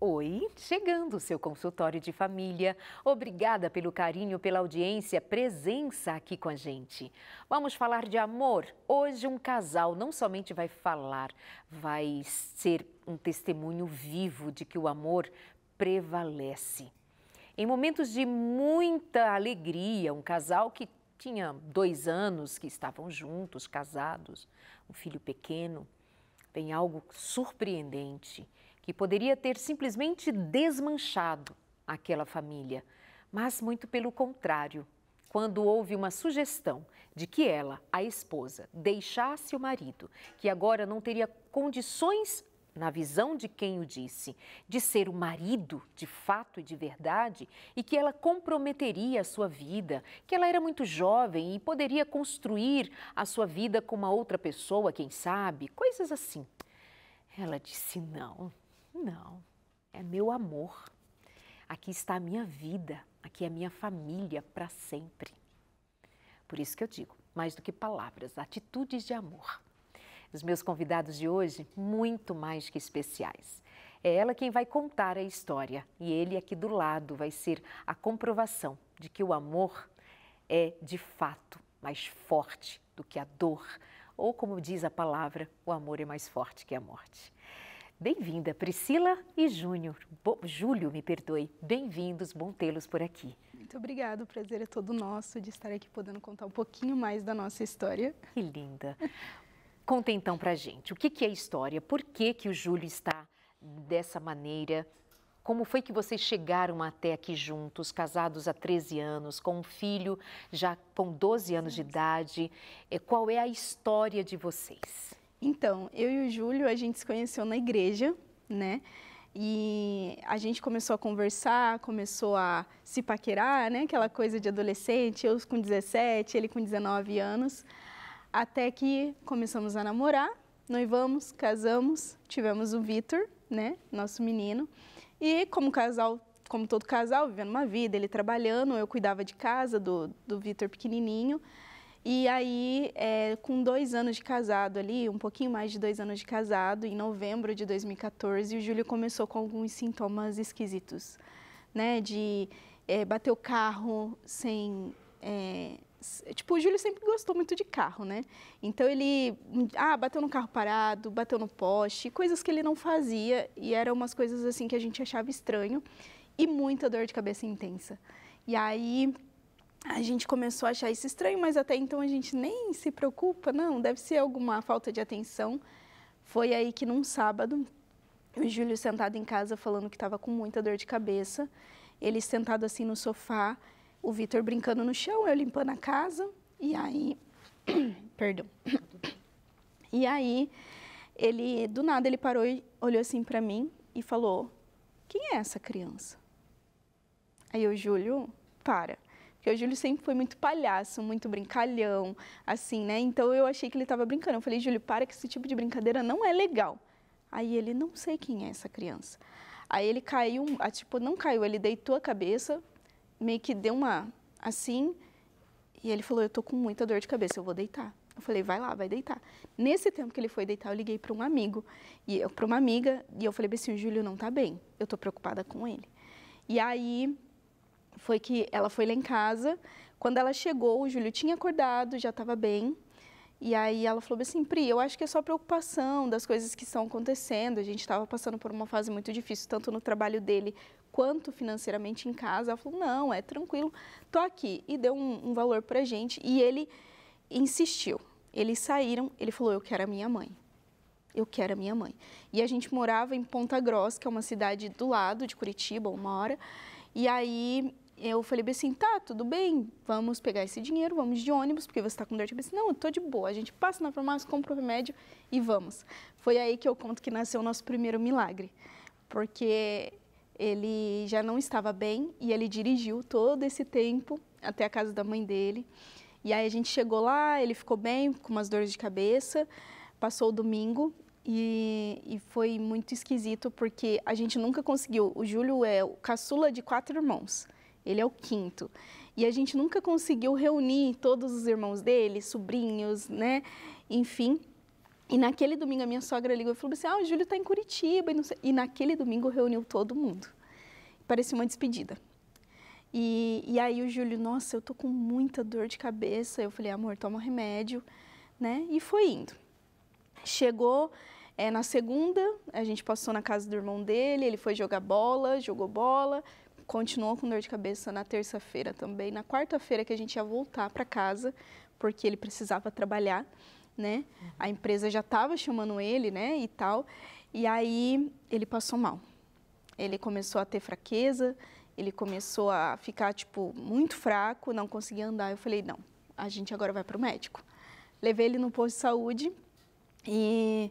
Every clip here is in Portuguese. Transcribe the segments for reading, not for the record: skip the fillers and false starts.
Oi, chegando o seu consultório de família. Obrigada pelo carinho, pela audiência, presença aqui com a gente. Vamos falar de amor. Hoje um casal não somente vai falar, vai ser um testemunho vivo de que o amor prevalece. Em momentos de muita alegria, um casal que tinha 2 anos, que estavam juntos, casados, um filho pequeno, vem algo surpreendente, que poderia ter simplesmente desmanchado aquela família, mas muito pelo contrário, quando houve uma sugestão de que ela, a esposa, deixasse o marido, que agora não teria condições, na visão de quem o disse, de ser o marido de fato e de verdade, e que ela comprometeria a sua vida, que ela era muito jovem e poderia construir a sua vida com uma outra pessoa, quem sabe, coisas assim. Ela disse: não, é meu amor. Aqui está a minha vida, aqui é a minha família para sempre. Por isso que eu digo, mais do que palavras, atitudes de amor. Os meus convidados de hoje, muito mais que especiais. É ela quem vai contar a história e ele aqui do lado vai ser a comprovação de que o amor é, de fato, mais forte do que a dor. Ou, como diz a palavra, o amor é mais forte que a morte. Bem-vinda, Priscila e Júlio, me perdoe. Bem-vindos, bom tê-los por aqui. Muito obrigada, o prazer é todo nosso de estar aqui podendo contar um pouquinho mais da nossa história. Que linda. Conta então pra gente, o que é história? Por que o Júlio está dessa maneira? Como foi que vocês chegaram até aqui juntos, casados há 13 anos, com um filho já com 12 anos de idade? Qual é a história de vocês? Então, eu e o Júlio, a gente se conheceu na igreja, né? E a gente começou a conversar, começou a se paquerar, né? Aquela coisa de adolescente, eu com 17, ele com 19 anos. Até que começamos a namorar, noivamos, casamos, tivemos o Vitor, né, nosso menino. E como casal, como todo casal, vivendo uma vida, ele trabalhando, eu cuidava de casa do Vitor pequenininho. E aí, com 2 anos de casado ali, um pouquinho mais de 2 anos de casado, em novembro de 2014, o Júlio começou com alguns sintomas esquisitos, né, de bater o carro sem... Tipo, o Júlio sempre gostou muito de carro, né? Então ele bateu no carro parado, bateu no poste, coisas que ele não fazia e eram umas coisas assim que a gente achava estranho e muita dor de cabeça intensa. E aí a gente começou a achar isso estranho, mas até então a gente nem se preocupa, não, deve ser alguma falta de atenção. Foi aí que num sábado, o Júlio sentado em casa falando que estava com muita dor de cabeça, ele sentado assim no sofá, o Vitor brincando no chão, eu limpando a casa, e aí, perdão, e aí, do nada, ele parou e olhou assim pra mim e falou: quem é essa criança? Aí o Júlio, porque o Júlio sempre foi muito palhaço, muito brincalhão, assim, né, então eu achei que ele estava brincando, eu falei: Júlio, para que esse tipo de brincadeira não é legal. Aí ele: não sei quem é essa criança. Aí ele caiu, não caiu, ele deitou a cabeça, meio que deu uma, assim, e ele falou: eu tô com muita dor de cabeça, eu vou deitar. Eu falei: vai lá, vai deitar. Nesse tempo que ele foi deitar, eu liguei para um amigo, para uma amiga, e eu falei assim: o Júlio não tá bem, eu tô preocupada com ele. E aí, foi que ela foi lá em casa, quando ela chegou, o Júlio tinha acordado, já estava bem, e aí ela falou assim: Pri, eu acho que é só preocupação das coisas que estão acontecendo, a gente estava passando por uma fase muito difícil, tanto no trabalho dele, quanto financeiramente em casa. Ela falou: não, é tranquilo, tô aqui. E deu um valor pra gente e ele insistiu. Eles saíram, ele falou: eu quero a minha mãe. Eu quero a minha mãe. E a gente morava em Ponta Grossa, que é uma cidade do lado de Curitiba, 1 hora. E aí eu falei assim: tá, tudo bem, vamos pegar esse dinheiro, vamos de ônibus, porque você tá com dor de cabeça. Não, eu tô de boa, a gente passa na farmácia, compra o remédio e vamos. Foi aí que eu conto que nasceu o nosso primeiro milagre. Porque ele já não estava bem e ele dirigiu todo esse tempo até a casa da mãe dele. E aí a gente chegou lá, ele ficou bem, com umas dores de cabeça, passou o domingo e foi muito esquisito porque a gente nunca conseguiu. O Júlio é o caçula de 4 irmãos, ele é o 5º. E a gente nunca conseguiu reunir todos os irmãos dele, sobrinhos, né? Enfim. E naquele domingo a minha sogra ligou e falou assim, o Júlio está em Curitiba. E naquele domingo reuniu todo mundo. Parecia uma despedida. E aí o Júlio, nossa, eu tô com muita dor de cabeça. Eu falei, amor, toma remédio, né? E foi indo. Chegou na segunda, a gente passou na casa do irmão dele, ele foi jogar bola, jogou bola, continuou com dor de cabeça na terça-feira também. Na quarta-feira que a gente ia voltar para casa, porque ele precisava trabalhar, né? A empresa já estava chamando ele, né, e tal. E aí ele passou mal. Ele começou a ter fraqueza, ele começou a ficar, tipo, muito fraco, não conseguia andar. Eu falei, não, a gente agora vai para o médico. Levei ele no posto de saúde e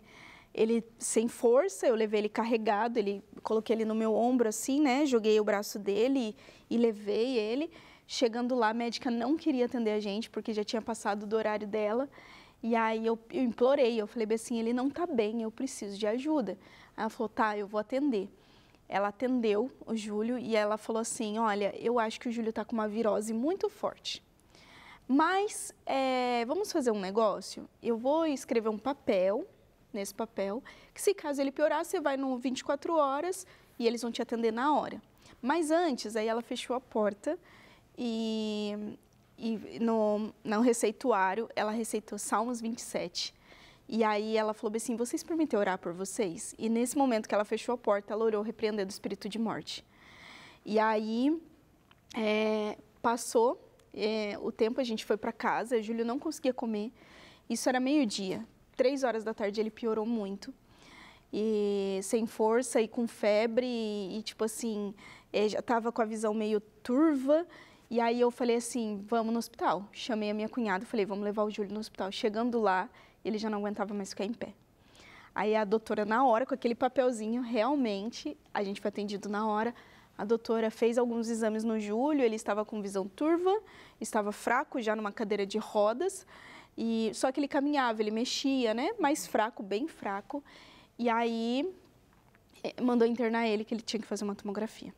ele sem força, eu levei ele carregado, coloquei ele no meu ombro assim, né, joguei o braço dele e levei ele. Chegando lá, a médica não queria atender a gente, porque já tinha passado do horário dela. E aí eu implorei, eu falei assim, ele não tá bem, eu preciso de ajuda. Ela falou, tá, eu vou atender. Ela atendeu o Júlio e ela falou assim, olha, eu acho que o Júlio tá com uma virose muito forte. Mas vamos fazer um negócio? Eu vou escrever um papel, nesse papel, que se caso ele piorar, você vai no 24 horas e eles vão te atender na hora. Mas antes, aí ela fechou a porta e no receituário, ela receitou Salmos 27. E aí ela falou assim, vocês permitem orar por vocês? E nesse momento que ela fechou a porta, ela orou repreendendo o espírito de morte. E aí passou o tempo, a gente foi para casa, o Júlio não conseguia comer. Isso era meio-dia, 3 horas da tarde ele piorou muito. E sem força e com febre e tipo assim, já estava com a visão meio turva. E aí eu falei assim, vamos no hospital. Chamei a minha cunhada e falei, vamos levar o Júlio no hospital. Chegando lá, ele já não aguentava mais ficar em pé. Aí a doutora, na hora, com aquele papelzinho, realmente, a gente foi atendido na hora. A doutora fez alguns exames no Júlio, ele estava com visão turva, estava fraco, já numa cadeira de rodas. Só que ele caminhava, ele mexia, né? Mais fraco, bem fraco. E aí mandou internar ele, que ele tinha que fazer uma tomografia.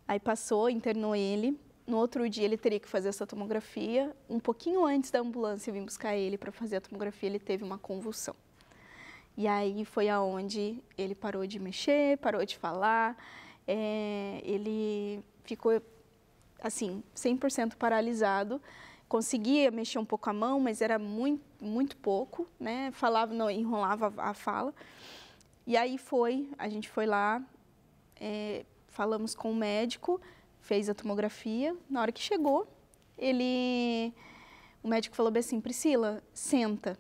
Aí passou, internou ele. No outro dia ele teria que fazer essa tomografia. Um pouquinho antes da ambulância vir buscar ele para fazer a tomografia, ele teve uma convulsão. E aí foi aonde ele parou de mexer, parou de falar. Ele ficou, assim, 100% paralisado. Conseguia mexer um pouco a mão, mas era muito, muito pouco, né? Falava, não, enrolava a fala. E aí a gente foi lá, falamos com o médico, fez a tomografia. Na hora que chegou, o médico falou bem assim, Priscila, senta.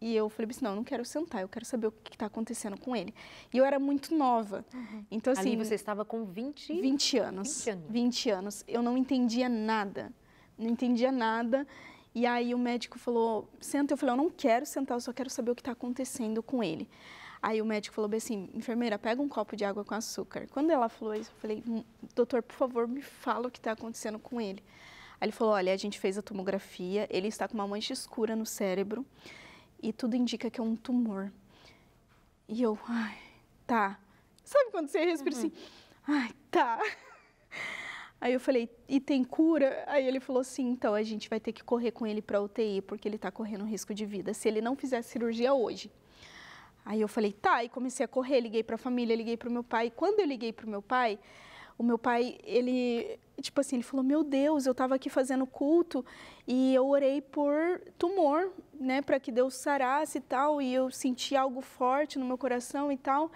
E eu falei assim, não, eu não quero sentar, eu quero saber o que está acontecendo com ele. E eu era muito nova. Então, assim, ali você estava com 20 anos. 20 anos. Eu não entendia nada. Não entendia nada. E aí o médico falou, senta. Eu falei, eu não quero sentar, eu só quero saber o que está acontecendo com ele. Aí o médico falou bem assim, enfermeira, pega um copo de água com açúcar. Quando ela falou isso, eu falei, doutor, por favor, me fala o que está acontecendo com ele. Aí ele falou, olha, a gente fez a tomografia, ele está com uma mancha escura no cérebro e tudo indica que é um tumor. E eu, ai, tá. Sabe quando você respira assim, ai, tá. Aí eu falei, e tem cura? Aí ele falou assim, então a gente vai ter que correr com ele para UTI, porque ele está correndo risco de vida, se ele não fizer a cirurgia hoje. Aí eu falei, tá, e comecei a correr, liguei para a família, liguei para o meu pai. Quando eu liguei para o meu pai, ele, tipo assim, ele falou, meu Deus, eu estava aqui fazendo culto e eu orei por tumor, né, para que Deus sarasse e tal, e eu senti algo forte no meu coração e tal.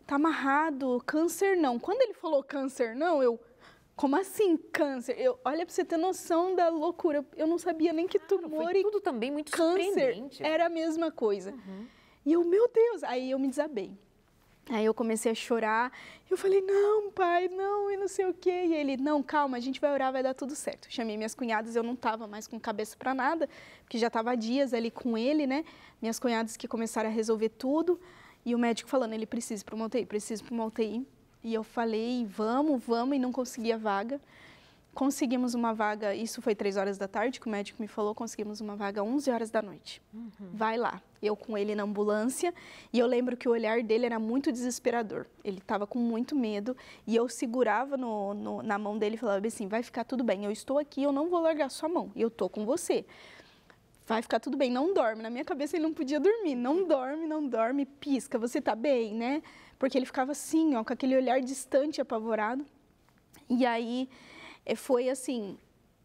Tá amarrado, câncer não. Quando ele falou câncer não, como assim câncer? Olha, para você ter noção da loucura, eu não sabia nem que tumor foi tudo também muito câncer surpreendente. Era a mesma coisa. E eu, meu Deus, aí eu me desabei. Aí eu comecei a chorar, eu falei, não, pai, não, e não sei o quê. E ele, não, calma, a gente vai orar, vai dar tudo certo. Chamei minhas cunhadas, eu não estava mais com cabeça para nada, porque já estava há dias ali com ele, né? Minhas cunhadas que começaram a resolver tudo. E o médico falando, ele precisa ir para uma UTI, precisa ir para uma UTI. E eu falei, vamos, e não conseguia vaga. Conseguimos uma vaga, isso foi 3 horas da tarde, que o médico me falou, conseguimos uma vaga 11 horas da noite. Vai lá. Eu com ele na ambulância, e eu lembro que o olhar dele era muito desesperador. Ele estava com muito medo, e eu segurava na mão dele e falava assim, vai ficar tudo bem, eu estou aqui, eu não vou largar sua mão, e eu estou com você. vai ficar tudo bem, não dorme. Na minha cabeça ele não podia dormir, não dorme, pisca, você tá bem, né? Porque ele ficava assim, ó, com aquele olhar distante, apavorado. E aí foi assim,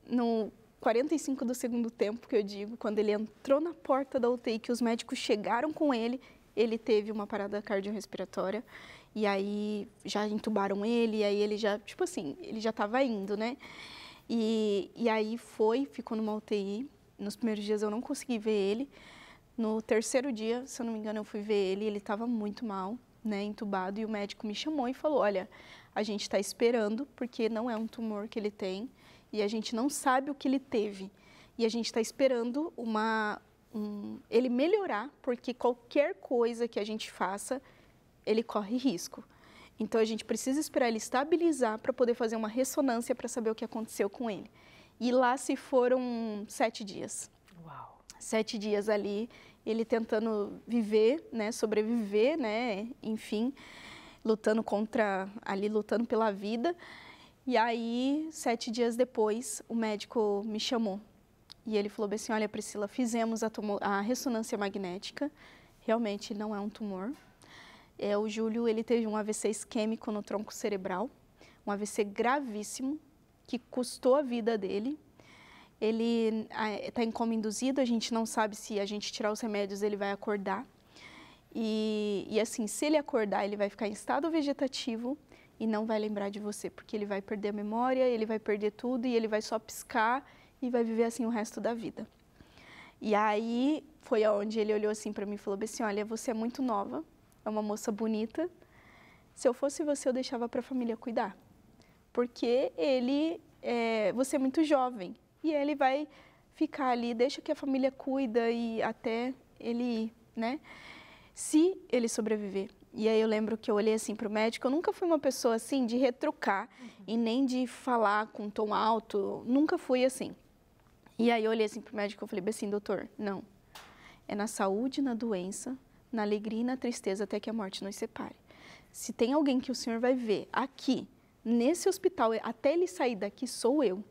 no 45 do segundo tempo, que eu digo, quando ele entrou na porta da UTI, que os médicos chegaram com ele teve uma parada cardiorrespiratória. E aí já entubaram ele, e aí ele já, tipo assim, ele já estava indo, né? E aí ficou numa UTI. Nos primeiros dias eu não consegui ver ele. No terceiro dia, se eu não me engano, eu fui ver ele estava muito mal, né, entubado, e o médico me chamou e falou, olha, a gente está esperando, porque não é um tumor que ele tem, e a gente não sabe o que ele teve. E a gente está esperando ele melhorar, porque qualquer coisa que a gente faça, ele corre risco. Então, a gente precisa esperar ele estabilizar para poder fazer uma ressonância para saber o que aconteceu com ele. E lá se foram 7 dias. Uau! 7 dias ali, ele tentando viver, né, sobreviver, né, enfim, lutando pela vida. E aí, 7 dias depois, o médico me chamou. E ele falou assim, olha, Priscila, fizemos a ressonância magnética, realmente não é um tumor. O Júlio, ele teve um AVC isquêmico no tronco cerebral, um AVC gravíssimo, que custou a vida dele. Ele está em coma induzido, a gente não sabe se a gente tirar os remédios ele vai acordar. E assim, se ele acordar, ele vai ficar em estado vegetativo e não vai lembrar de você, porque ele vai perder a memória, ele vai perder tudo e ele vai só piscar e vai viver assim o resto da vida. E aí foi onde ele olhou assim para mim e falou assim, olha, você é muito nova, é uma moça bonita, se eu fosse você eu deixava para a família cuidar, porque você é muito jovem e ele vai ficar ali, deixa que a família cuida e até ele ir, né? Se ele sobreviver. E aí eu lembro que eu olhei assim para o médico, eu nunca fui uma pessoa assim de retrucar e nem de falar com tom alto, nunca fui assim. E aí eu olhei assim para o médico e falei assim, doutor, não, é na saúde, na doença, na alegria e na tristeza até que a morte nos separe. Se tem alguém que o senhor vai ver aqui, nesse hospital, até ele sair daqui, sou eu.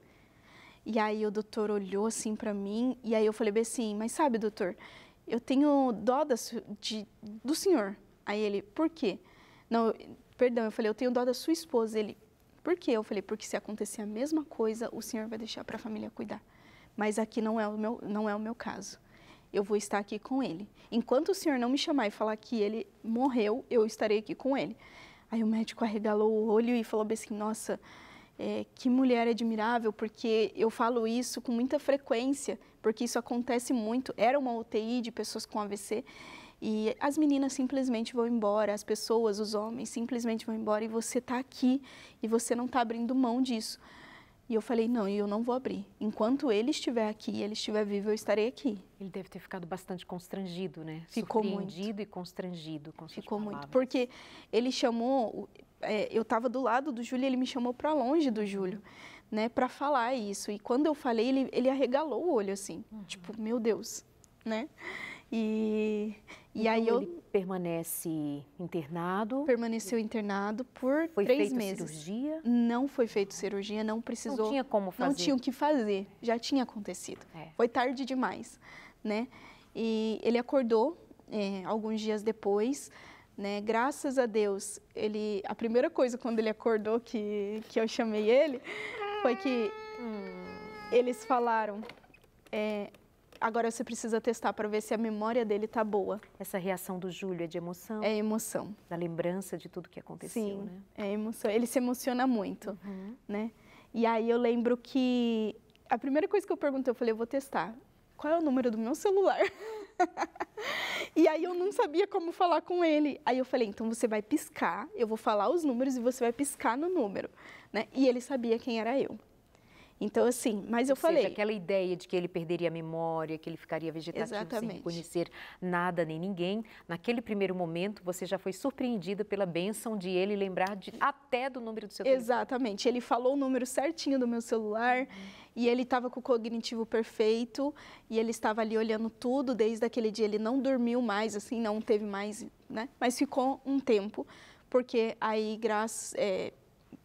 E aí o doutor olhou assim para mim, e aí eu falei assim, mas sabe, doutor, eu tenho dó do senhor. Aí ele, por quê? Não, perdão, eu falei, eu tenho dó da sua esposa. Ele, por quê? Eu falei, porque se acontecer a mesma coisa, o senhor vai deixar para a família cuidar. Mas aqui não é o meu caso. Eu vou estar aqui com ele. Enquanto o senhor não me chamar e falar que ele morreu, eu estarei aqui com ele. Aí o médico arregalou o olho e falou assim, nossa, que mulher admirável, porque eu falo isso com muita frequência, porque isso acontece muito. Era uma UTI de pessoas com AVC e as meninas simplesmente vão embora, as pessoas, os homens simplesmente vão embora e você está aqui e você não está abrindo mão disso. E eu falei, não, eu não vou abrir. Enquanto ele estiver aqui, ele estiver vivo, eu estarei aqui. Ele deve ter ficado bastante constrangido, né? Ficou surpreendido muito. E constrangido com suas Ficou palavras. muito, porque ele chamou, eu estava do lado do Júlio, ele me chamou para longe do Júlio, né, para falar isso. E quando eu falei, ele arregalou o olho assim, tipo, meu Deus, né? E então, aí ele permanece internado? Permaneceu internado por 3 meses. Foi feita cirurgia? Não foi feita cirurgia, não precisou. Não tinha como fazer? Não tinha o que fazer, já tinha acontecido. Foi tarde demais, né? E ele acordou alguns dias depois, né? Graças a Deus, a primeira coisa quando ele acordou que eu chamei ele, foi que eles falaram... agora você precisa testar para ver se a memória dele tá boa. Essa reação do Júlio é de emoção? É emoção. Da lembrança de tudo que aconteceu, sim, né? É emoção. Ele se emociona muito, né? E aí eu lembro que a primeira coisa que eu perguntei, eu falei, eu vou testar. Qual é o número do meu celular? E aí eu não sabia como falar com ele. Aí eu falei, então você vai piscar, eu vou falar os números e você vai piscar no número, né? E ele sabia quem era eu. Então, assim, mas eu falei... Ou seja, aquela ideia de que ele perderia a memória, que ele ficaria vegetativo Exatamente. sem reconhecer nada nem ninguém, naquele primeiro momento você já foi surpreendida pela bênção de ele lembrar até do número do seu telefone. Exatamente. Ele falou o número certinho do meu celular e ele estava com o cognitivo perfeito e ele estava ali olhando tudo. Desde aquele dia ele não dormiu mais, assim, não teve mais, né? Mas ficou um tempo, porque aí,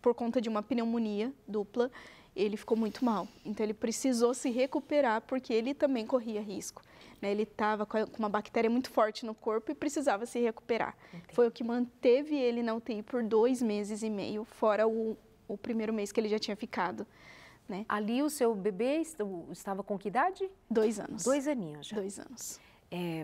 por conta de uma pneumonia dupla, ele ficou muito mal. Então, ele precisou se recuperar porque ele também corria risco, né? Ele estava com uma bactéria muito forte no corpo e precisava se recuperar. Entendi. Foi o que manteve ele na UTI por 2 meses e meio, fora o primeiro mês que ele já tinha ficado, né? Ali o seu bebê estava com que idade? 2 anos. 2 aninhos já. 2 anos.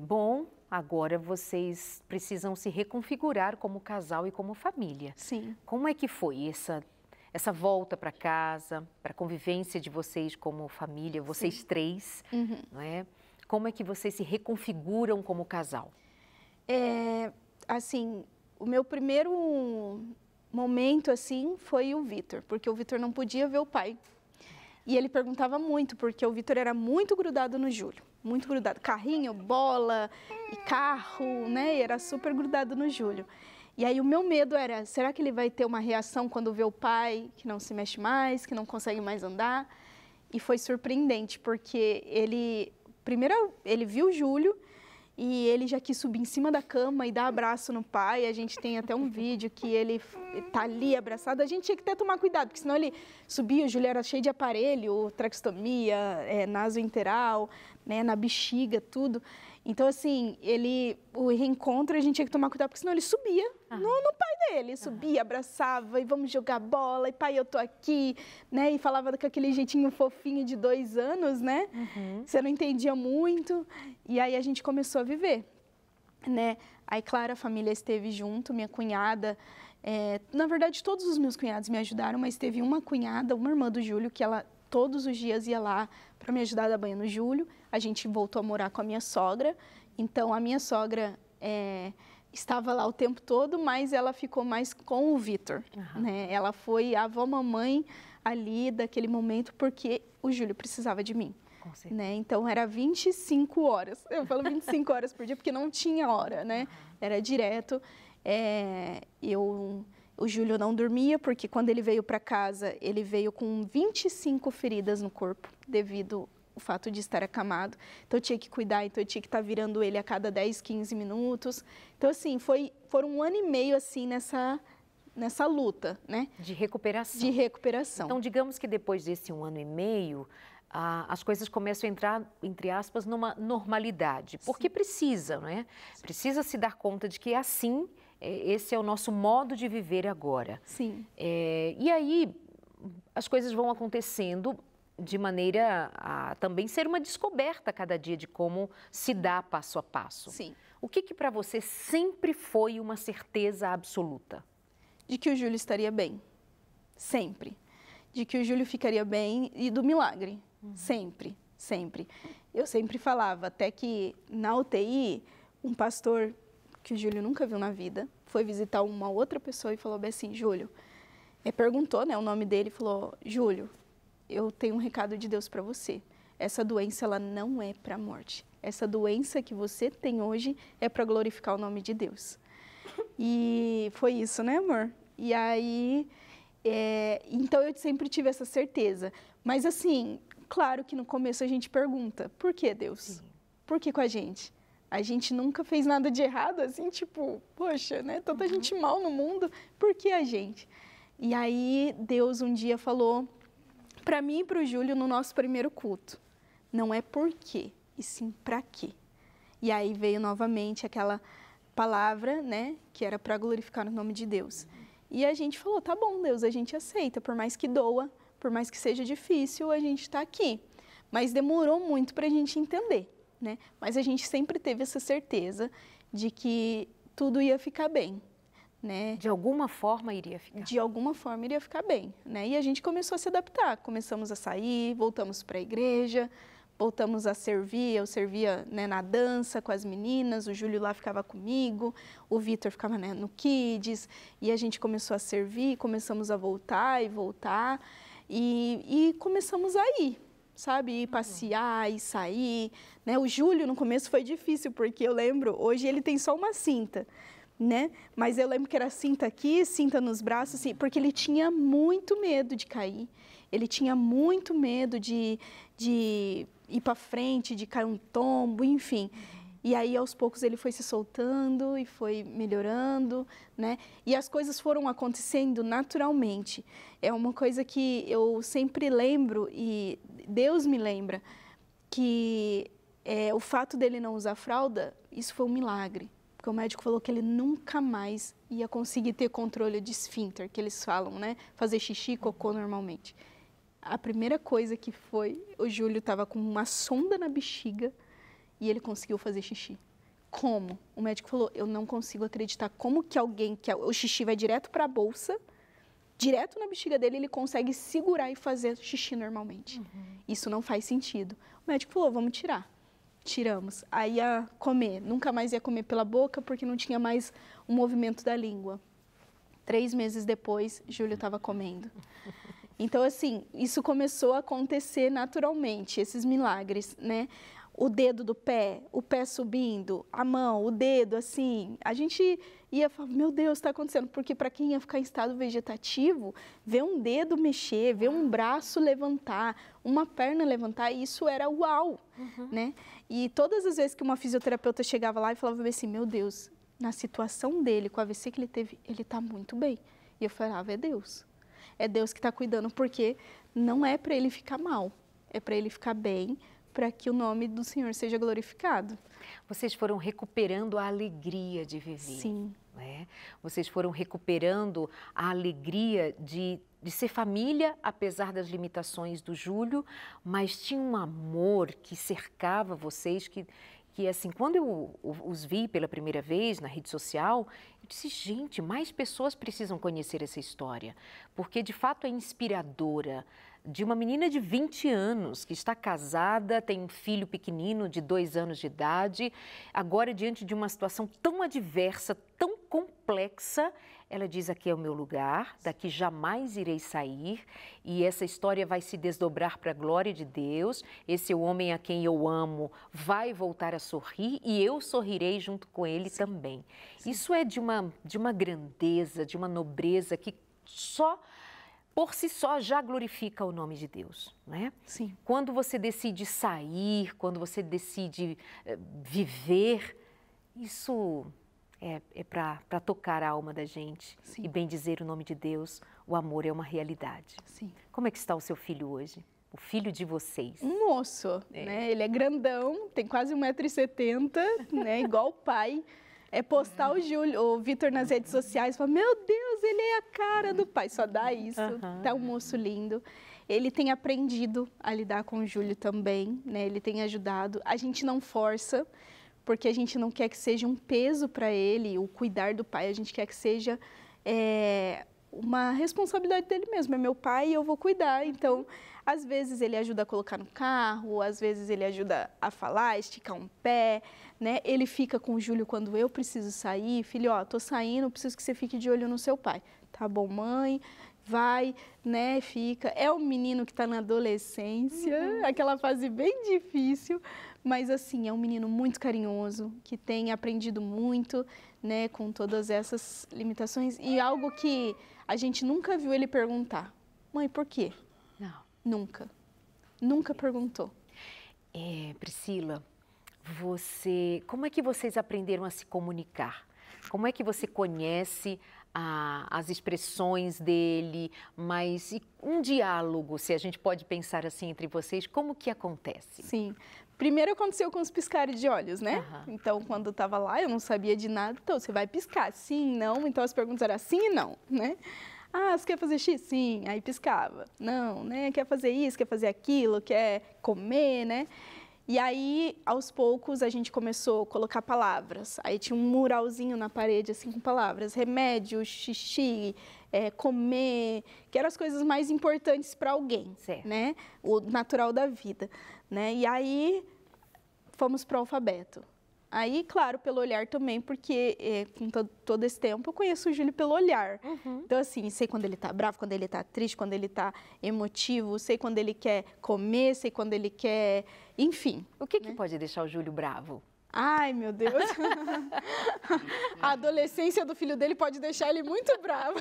Bom, agora vocês precisam se reconfigurar como casal e como família. Sim. Como é que foi essa volta para casa, para a convivência de vocês como família, vocês três, não é? Como é que vocês se reconfiguram como casal? Assim, o meu primeiro momento, assim, foi o Vitor, porque o Vitor não podia ver o pai. E ele perguntava muito, porque o Vitor era muito grudado no Júlio, muito grudado. Carrinho, bola e carro, né? E era super grudado no Júlio. E aí o meu medo era, será que ele vai ter uma reação quando vê o pai que não se mexe mais, que não consegue mais andar? E foi surpreendente, porque primeiro ele viu o Júlio e ele já quis subir em cima da cama e dar abraço no pai. A gente tem até um vídeo que ele tá ali abraçado. A gente tinha que até tomar cuidado, porque senão ele subia, o Júlio era cheio de aparelho, traqueostomia, nasointeral, né, na bexiga, tudo. Então, assim, o reencontro a gente tinha que tomar cuidado, porque senão ele subia no pai dele. Subia, abraçava, e vamos jogar bola, e pai, eu tô aqui, né? E falava com aquele jeitinho fofinho de 2 anos, né? Você não entendia muito. E aí a gente começou a viver, né? Aí, claro, a família esteve junto, minha cunhada. Na verdade, todos os meus cunhados me ajudaram, mas teve uma cunhada, uma irmã do Júlio, que ela todos os dias ia lá para me ajudar a dar banho no Júlio. A gente voltou a morar com a minha sogra, então a minha sogra estava lá o tempo todo, mas ela ficou mais com o Vitor, né? Ela foi a avó-mamãe ali daquele momento, porque o Júlio precisava de mim, né? Então era 25 horas, eu falo 25 horas por dia, porque não tinha hora, né? Era direto. O Júlio não dormia, porque quando ele veio para casa, ele veio com 25 feridas no corpo, devido ao fato de estar acamado. Então, eu tinha que cuidar, então eu tinha que estar virando ele a cada 10, 15 minutos. Então, assim, foram 1 ano e meio, assim, nessa luta, né? De recuperação. De recuperação. Então, digamos que depois desse 1 ano e meio, as coisas começam a entrar, entre aspas, numa normalidade. Porque precisa, não é? Precisa se dar conta de que é assim. Esse é o nosso modo de viver agora. Sim. E aí, as coisas vão acontecendo de maneira a também ser uma descoberta a cada dia de como se dá passo a passo. Sim. O que para você sempre foi uma certeza absoluta? De que o Júlio estaria bem. Sempre. De que o Júlio ficaria bem e do milagre. Sempre, sempre. Eu sempre falava, até que na UTI, um pastor que o Júlio nunca viu na vida, foi visitar uma outra pessoa e falou bem assim, Júlio, perguntou, né, o nome dele, e falou, Júlio, eu tenho um recado de Deus para você. Essa doença, ela não é para a morte. Essa doença que você tem hoje é para glorificar o nome de Deus. E foi isso, né, amor? E aí, então eu sempre tive essa certeza. Mas assim, claro que no começo a gente pergunta, por que Deus? Sim. Por que com a gente? A gente nunca fez nada de errado, assim, tipo, poxa, né? Tanta gente mal no mundo, por que a gente? E aí, Deus um dia falou para mim e para o Júlio no nosso primeiro culto, não é por quê, e sim para quê. E aí veio novamente aquela palavra, né, que era para glorificar o nome de Deus. E a gente falou, tá bom, Deus, a gente aceita, por mais que doa, por mais que seja difícil, a gente está aqui. Mas demorou muito para a gente entender. Né? Mas a gente sempre teve essa certeza de que tudo ia ficar bem, né? De alguma forma iria ficar. De alguma forma iria ficar bem, né? E a gente começou a se adaptar, começamos a sair, voltamos para a igreja, voltamos a servir, eu servia, né, na dança com as meninas, o Júlio lá ficava comigo, o Vitor ficava, né, no Kids, e a gente começou a servir, começamos a voltar e começamos a ir. Sabe, ir passear e sair, né? O Júlio no começo foi difícil, porque eu lembro, hoje ele tem só uma cinta, né? Mas eu lembro que era cinta aqui, cinta nos braços, assim, porque ele tinha muito medo de cair, ele tinha muito medo de ir para frente, de cair um tombo, enfim. E aí, aos poucos, ele foi se soltando e foi melhorando, né? E as coisas foram acontecendo naturalmente. É uma coisa que eu sempre lembro, e Deus me lembra, que o fato dele não usar fralda, isso foi um milagre. Porque o médico falou que ele nunca mais ia conseguir ter controle de esfíncter, que eles falam, né? Fazer xixi e cocô normalmente. A primeira coisa que foi, o Júlio estava com uma sonda na bexiga, e ele conseguiu fazer xixi. Como? O médico falou, eu não consigo acreditar como que alguém, que o xixi vai direto para a bolsa, direto na bexiga dele, ele consegue segurar e fazer xixi normalmente. Isso não faz sentido. O médico falou, vamos tirar. Tiramos. Aí ia comer, nunca mais ia comer pela boca, porque não tinha mais o movimento da língua. 3 meses depois, Júlio estava comendo. Então, assim, isso começou a acontecer naturalmente, esses milagres, né? O dedo do pé, o pé subindo, a mão, o dedo, assim, a gente ia falar, meu Deus, está acontecendo, porque para quem ia ficar em estado vegetativo, ver um dedo mexer, ver um braço levantar, uma perna levantar, isso era uau, né? E todas as vezes que uma fisioterapeuta chegava lá e falava assim, meu Deus, na situação dele, com o AVC que ele teve, ele está muito bem. E eu falava, é Deus que está cuidando, porque não é para ele ficar mal, é para ele ficar bem, para que o nome do Senhor seja glorificado. Vocês foram recuperando a alegria de viver. Sim. Né? Vocês foram recuperando a alegria de ser família, apesar das limitações do Júlio, mas tinha um amor que cercava vocês, que assim, quando eu os vi pela primeira vez na rede social, eu disse, gente, mais pessoas precisam conhecer essa história, porque de fato é inspiradora, de uma menina de 20 anos, que está casada, tem um filho pequenino de 2 anos de idade, agora diante de uma situação tão adversa, tão complexa, ela diz, aqui é o meu lugar, daqui jamais irei sair, e essa história vai se desdobrar para a glória de Deus, esse é o homem a quem eu amo, vai voltar a sorrir, e eu sorrirei junto com ele também. Isso é de uma grandeza, de uma nobreza que por si só, já glorifica o nome de Deus, né? Sim. Quando você decide sair, quando você decide viver, isso é para tocar a alma da gente. Sim. E bem dizer o nome de Deus, o amor é uma realidade. Sim. Como é que está o seu filho hoje? O filho de vocês? Um moço, né? Ele é grandão, tem quase 1,70 m, né? Igual o pai. É postar o Vitor nas redes sociais e falar, meu Deus, ele é a cara do pai, só dá isso. Tá um moço lindo. Ele tem aprendido a lidar com o Júlio também, né? Ele tem ajudado. A gente não força, porque a gente não quer que seja um peso para ele, o cuidar do pai. A gente quer que seja uma responsabilidade dele mesmo. É meu pai e eu vou cuidar. Então, às vezes ele ajuda a colocar no carro, às vezes ele ajuda a falar, esticar um pé, né? Ele fica com o Júlio quando eu preciso sair. Filho, ó, tô saindo, preciso que você fique de olho no seu pai. Tá bom, mãe? Vai, né? Fica. É um menino que está na adolescência, aquela fase bem difícil, mas assim, é um menino muito carinhoso, que tem aprendido muito, né, com todas essas limitações. E algo que a gente nunca viu ele perguntar. Mãe, por quê? Não. Nunca perguntou. Priscila, como é que vocês aprenderam a se comunicar? Como é que você conhece as expressões dele, mas um diálogo, se a gente pode pensar assim entre vocês, como que acontece? Sim. Primeiro aconteceu com os piscares de olhos, né? Então, quando eu estava lá, eu não sabia de nada, então você vai piscar, sim, não, então as perguntas eram sim e não, né? Ah, você quer fazer X? Sim, aí piscava. Não, né? Quer fazer isso, quer fazer aquilo, quer comer, né? E aí, aos poucos, a gente começou a colocar palavras. Aí tinha um muralzinho na parede, assim, com palavras. Remédio, xixi, comer, que eram as coisas mais importantes para alguém, né? O natural da vida, né? E aí, fomos para o alfabeto. Aí, claro, pelo olhar também, porque com todo esse tempo eu conheço o Júlio pelo olhar. Então, assim, sei quando ele tá bravo, quando ele tá triste, quando ele tá emotivo, sei quando ele quer comer, sei quando ele quer... Enfim. O que pode deixar o Júlio bravo? Ai, meu Deus. A adolescência do filho dele pode deixar ele muito bravo.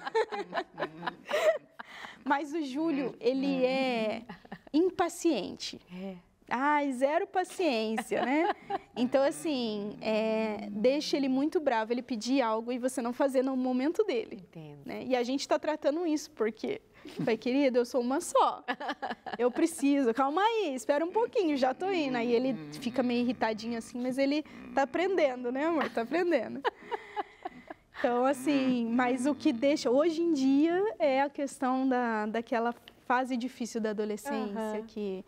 Mas o Júlio, ele é impaciente. Ai, zero paciência, né? Então, assim, deixa ele muito bravo, ele pedir algo e você não fazer no momento dele. Entendo. Né? E a gente está tratando isso, porque, pai querido, eu sou uma só. Eu preciso, calma aí, espera um pouquinho, já tô indo. Aí ele fica meio irritadinho assim, mas ele tá aprendendo, né, amor? Tá aprendendo. Então, assim, mas o que deixa, hoje em dia, é a questão daquela fase difícil da adolescência, que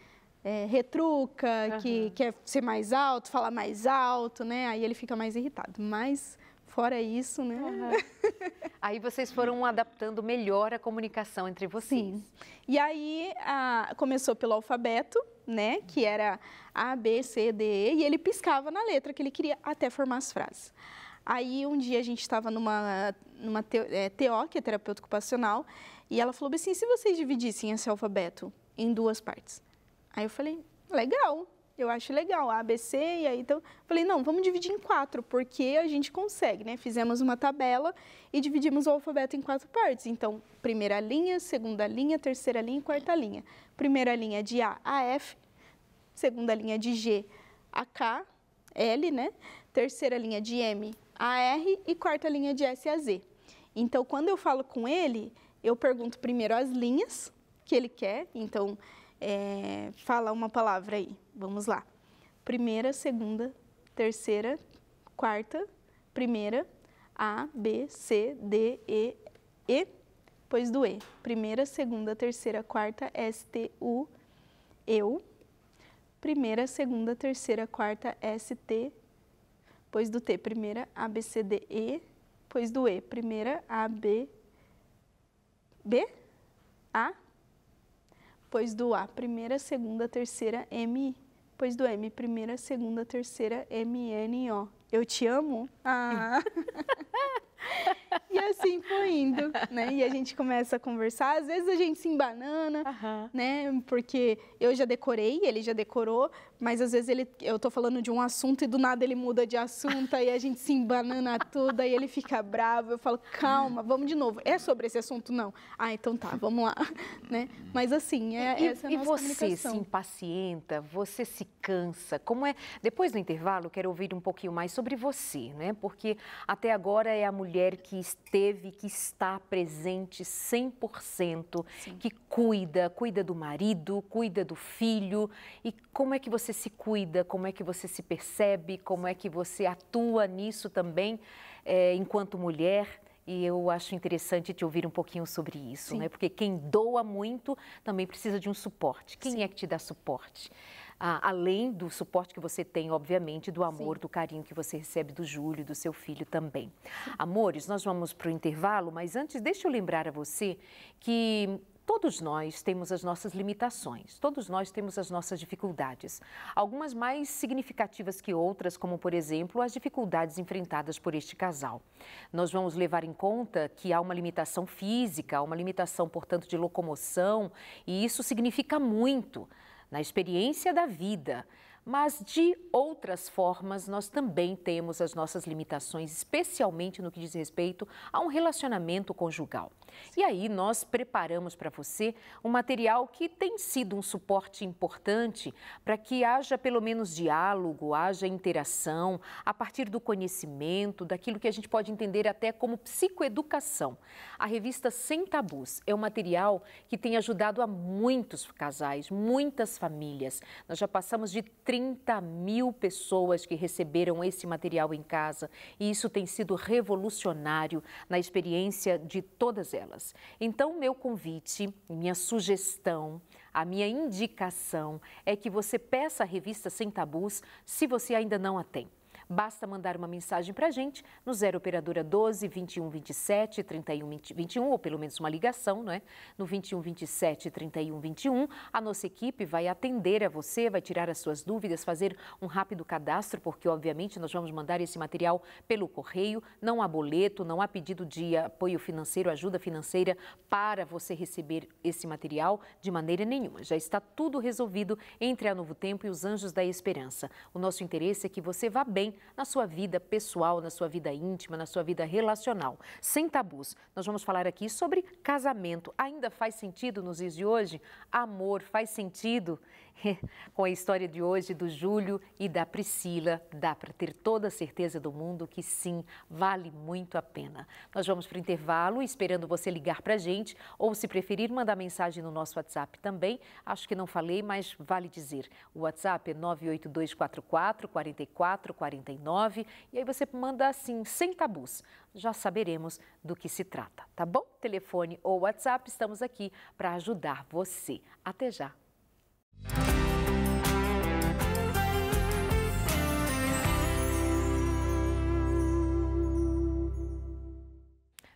retruca, que quer ser mais alto, falar mais alto, né? Aí ele fica mais irritado. Mas, fora isso, né? Aí vocês foram adaptando melhor a comunicação entre vocês. Sim. E aí, começou pelo alfabeto, né? Que era A, B, C, D, E, e ele piscava na letra que ele queria até formar as frases. Aí, um dia, a gente estava numa TO, que é terapeuta ocupacional, e ela falou assim, se vocês dividissem esse alfabeto em 2 partes? Aí eu falei, legal, eu acho legal, A, B, C, e aí então, falei, não, vamos dividir em 4, porque a gente consegue, né? Fizemos uma tabela e dividimos o alfabeto em 4 partes. Então, primeira linha, segunda linha, terceira linha e quarta linha. Primeira linha de A a F, segunda linha de G a K, L, né? Terceira linha de M a R e quarta linha de S a Z. Então, quando eu falo com ele, eu pergunto primeiro as linhas que ele quer, então, fala uma palavra aí, vamos lá. Primeira, segunda, terceira, quarta, primeira, A, B, C, D, E, depois do E. Primeira, segunda, terceira, quarta, S, T, U, eu. Primeira, segunda, terceira, quarta, S, T, depois do T, primeira, A, B, C, D, E, depois do E, primeira, A, B, A, depois do A, primeira, segunda, terceira, M, depois do M, primeira, segunda, terceira, M, N, O. Eu te amo? Ah! E assim foi indo, né? E a gente começa a conversar, às vezes a gente se embanana, né? Porque eu já decorei, ele já decorou, mas às vezes eu tô falando de um assunto e do nada ele muda de assunto, aí a gente se embanana tudo, aí ele fica bravo, eu falo, calma, vamos de novo. É sobre esse assunto? Não. Ah, então tá, vamos lá, né? Mas assim, essa é a nossa comunicação. E você se impacienta, você se cansa, como é? Depois do intervalo, eu quero ouvir um pouquinho mais sobre você, né? Porque até agora é a mulher que esteve, que está presente 100%, sim, que cuida do marido, cuida do filho. E como é que você se cuida, como é que você se percebe, como é que você atua nisso também enquanto mulher? E eu acho interessante te ouvir um pouquinho sobre isso, sim, né? Porque quem doa muito também precisa de um suporte. Quem, sim, é que te dá suporte? Além do suporte que você tem, obviamente, do amor, sim, do carinho que você recebe do Júlio, do seu filho também. Sim. Amores, nós vamos para o intervalo, mas antes deixa eu lembrar a você que todos nós temos as nossas limitações, todos nós temos as nossas dificuldades. Algumas mais significativas que outras, como, por exemplo, as dificuldades enfrentadas por este casal. Nós vamos levar em conta que há uma limitação física, há uma limitação, portanto, de locomoção, e isso significa muito na experiência da vida. Mas, de outras formas, nós também temos as nossas limitações, especialmente no que diz respeito a um relacionamento conjugal. E aí, nós preparamos para você um material que tem sido um suporte importante para que haja pelo menos diálogo, haja interação, a partir do conhecimento, daquilo que a gente pode entender até como psicoeducação. A revista Sem Tabus é um material que tem ajudado a muitos casais, muitas famílias. Nós já passamos de 30 mil pessoas que receberam esse material em casa e isso tem sido revolucionário na experiência de todas elas. Então, meu convite, minha sugestão, a minha indicação é que você peça a revista Sem Tabus se você ainda não a tem. Basta mandar uma mensagem para a gente no 0 operadora 12 21 27 31 21, ou pelo menos uma ligação, não é? No 21 27 31 21. A nossa equipe vai atender a você, vai tirar as suas dúvidas, fazer um rápido cadastro, porque obviamente nós vamos mandar esse material pelo correio. Não há boleto, não há pedido de apoio financeiro, ajuda financeira para você receber esse material de maneira nenhuma. Já está tudo resolvido entre a Novo Tempo e os Anjos da Esperança. O nosso interesse é que você vá bem na sua vida pessoal, na sua vida íntima, na sua vida relacional. Sem tabus. Nós vamos falar aqui sobre casamento. Ainda faz sentido nos dias de hoje? Amor faz sentido? Com a história de hoje do Júlio e da Priscila, dá para ter toda a certeza do mundo que sim, vale muito a pena. Nós vamos para o intervalo, esperando você ligar para a gente, ou se preferir, mandar mensagem no nosso WhatsApp também. Acho que não falei, mas vale dizer. O WhatsApp é 98244-4449 e aí você manda assim, sem tabus. Já saberemos do que se trata, tá bom? Telefone ou WhatsApp, estamos aqui para ajudar você. Até já!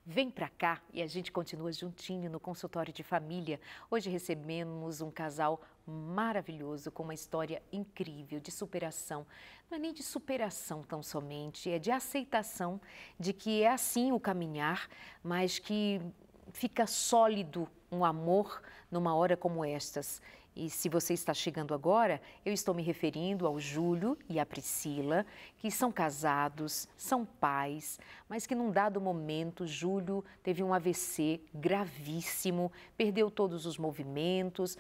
Vem pra cá e a gente continua juntinho no consultório de família. Hoje recebemos um casal maravilhoso com uma história incrível de superação. Não é nem de superação tão somente, é de aceitação de que é assim o caminhar, mas que fica sólido um amor numa hora como estas. E se você está chegando agora, eu estou me referindo ao Júlio e à Priscila, que são casados, são pais, mas que num dado momento, Júlio teve um AVC gravíssimo, perdeu todos os movimentos.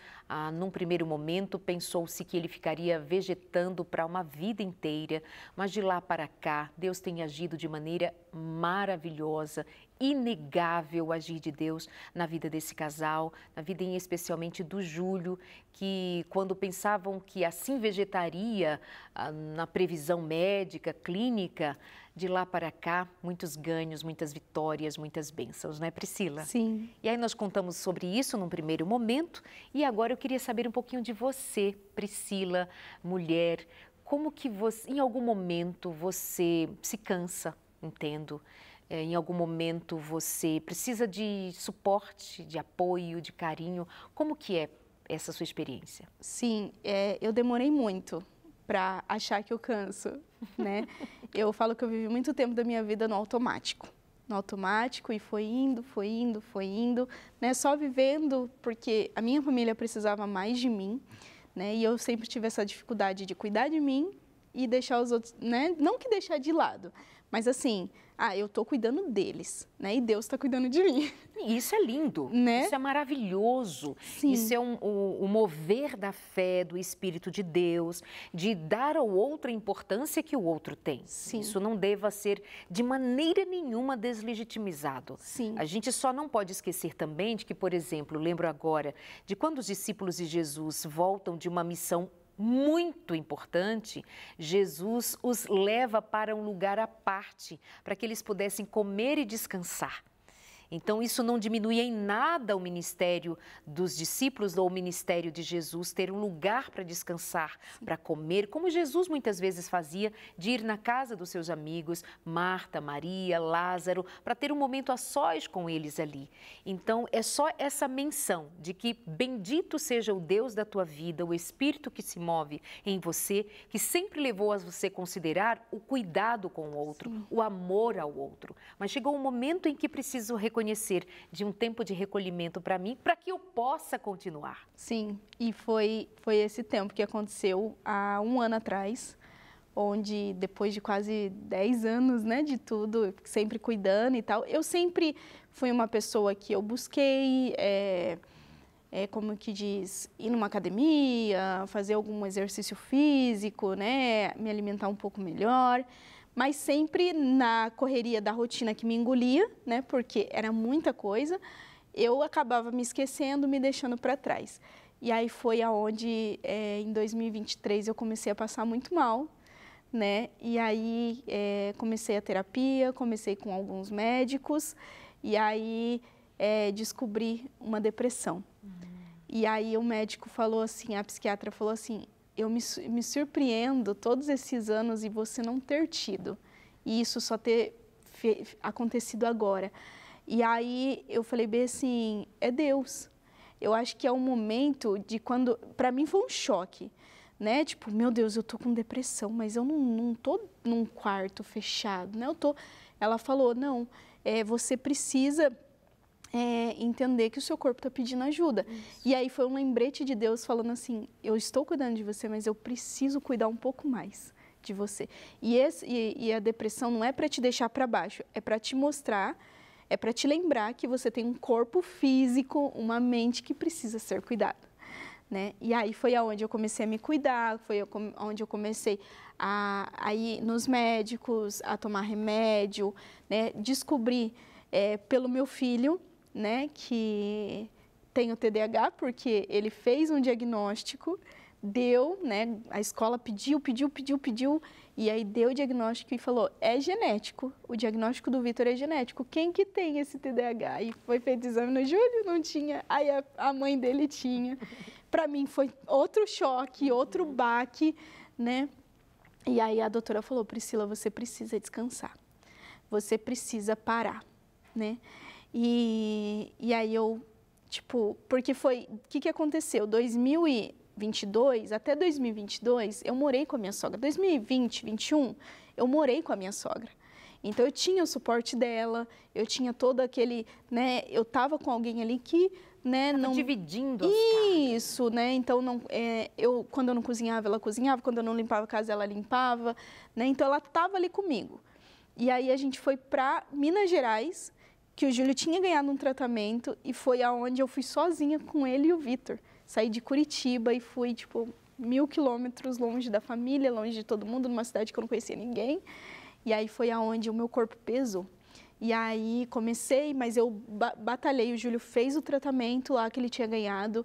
Num primeiro momento, pensou-se que ele ficaria vegetando para uma vida inteira, mas de lá para cá, Deus tem agido de maneira maravilhosa, inegável o agir de Deus na vida desse casal, na vida especialmente do Júlio, que quando pensavam que assim vegetaria na previsão médica, clínica, de lá para cá, muitos ganhos, muitas vitórias, muitas bênçãos, não é, Priscila? Sim. E aí nós contamos sobre isso num primeiro momento e agora eu queria saber um pouquinho de você, Priscila, mulher, como que você, em algum momento você se cansa, entendo, em algum momento você precisa de suporte, de apoio, de carinho. Como que é essa sua experiência? Sim, eu demorei muito para achar que eu canso, né? Eu falo que eu vivi muito tempo da minha vida no automático. No automático e foi indo, né? Só vivendo porque a minha família precisava mais de mim, né? E eu sempre tive essa dificuldade de cuidar de mim e deixar os outros, né? Não que deixar de lado, mas assim, eu tô cuidando deles, né? E Deus está cuidando de mim. Isso é lindo, né? Isso é maravilhoso. Sim. Isso é o mover da fé, do Espírito de Deus, de dar ao outro a importância que o outro tem. Sim. Isso não deva ser de maneira nenhuma deslegitimizado. Sim. A gente só não pode esquecer também de que, por exemplo, lembro agora de quando os discípulos de Jesus voltam de uma missão muito importante, Jesus os leva para um lugar à parte, para que eles pudessem comer e descansar. Então, isso não diminui em nada o ministério dos discípulos ou o ministério de Jesus, ter um lugar para descansar, para comer, como Jesus muitas vezes fazia, de ir na casa dos seus amigos, Marta, Maria, Lázaro, para ter um momento a sós com eles ali. Então, é só essa menção de que bendito seja o Deus da tua vida, o Espírito que se move em você, que sempre levou a você considerar o cuidado com o outro, sim, o amor ao outro. Mas chegou um momento em que preciso reconhecer de um tempo de recolhimento para mim, para que eu possa continuar. Sim, e foi esse tempo que aconteceu há um ano atrás, onde depois de quase 10 anos, né, de tudo, sempre cuidando e tal, eu sempre fui uma pessoa que eu busquei, como que diz, ir numa academia, fazer algum exercício físico, né, me alimentar um pouco melhor, mas sempre na correria da rotina que me engolia, né, porque era muita coisa, eu acabava me esquecendo, me deixando para trás. E aí foi aonde, em 2023, eu comecei a passar muito mal, né, e aí comecei a terapia, comecei com alguns médicos, e aí descobri uma depressão. E aí o médico falou assim, a psiquiatra falou assim, eu me surpreendo todos esses anos e você não ter tido, e isso só ter acontecido agora. E aí eu falei bem assim, é Deus. Eu acho que é um momento de quando, para mim foi um choque, né? Tipo, meu Deus, eu tô com depressão, mas eu não tô num quarto fechado, né? Ela falou, não, você precisa entender que o seu corpo está pedindo ajuda. Isso. E aí foi um lembrete de Deus falando assim, eu estou cuidando de você, mas eu preciso cuidar um pouco mais de você. E a depressão não é para te deixar para baixo, é para te mostrar, é para te lembrar que você tem um corpo físico, uma mente que precisa ser cuidada, né? E aí foi aonde eu comecei a me cuidar, foi onde eu comecei a ir nos médicos, a tomar remédio, né? Descobri pelo meu filho, né, que tem o TDAH, porque ele fez um diagnóstico, deu, né, a escola pediu, e aí deu o diagnóstico e falou, é genético, o diagnóstico do Vitor é genético, quem que tem esse TDAH? E foi feito exame no Júlio, não tinha, aí a mãe dele tinha. Para mim foi outro choque, outro baque, né? E aí a doutora falou, Priscila, você precisa descansar, você precisa parar, né? E aí eu, tipo, porque foi, o que aconteceu? 2022, até 2022, eu morei com a minha sogra. 2020, 2021, eu morei com a minha sogra. Então, eu tinha o suporte dela, eu tinha todo aquele, né, eu tava com alguém ali que, né, não... dividindo as cargas. Isso, né, então, quando eu não cozinhava, ela cozinhava, quando eu não limpava a casa, ela limpava, né, então, ela tava ali comigo. E aí, a gente foi para Minas Gerais, que o Júlio tinha ganhado um tratamento e foi aonde eu fui sozinha com ele e o Vitor. Saí de Curitiba e fui, tipo, 1000 quilômetros longe da família, longe de todo mundo, numa cidade que eu não conhecia ninguém. E aí foi aonde o meu corpo pesou. E aí comecei, mas eu batalhei. O Júlio fez o tratamento lá que ele tinha ganhado,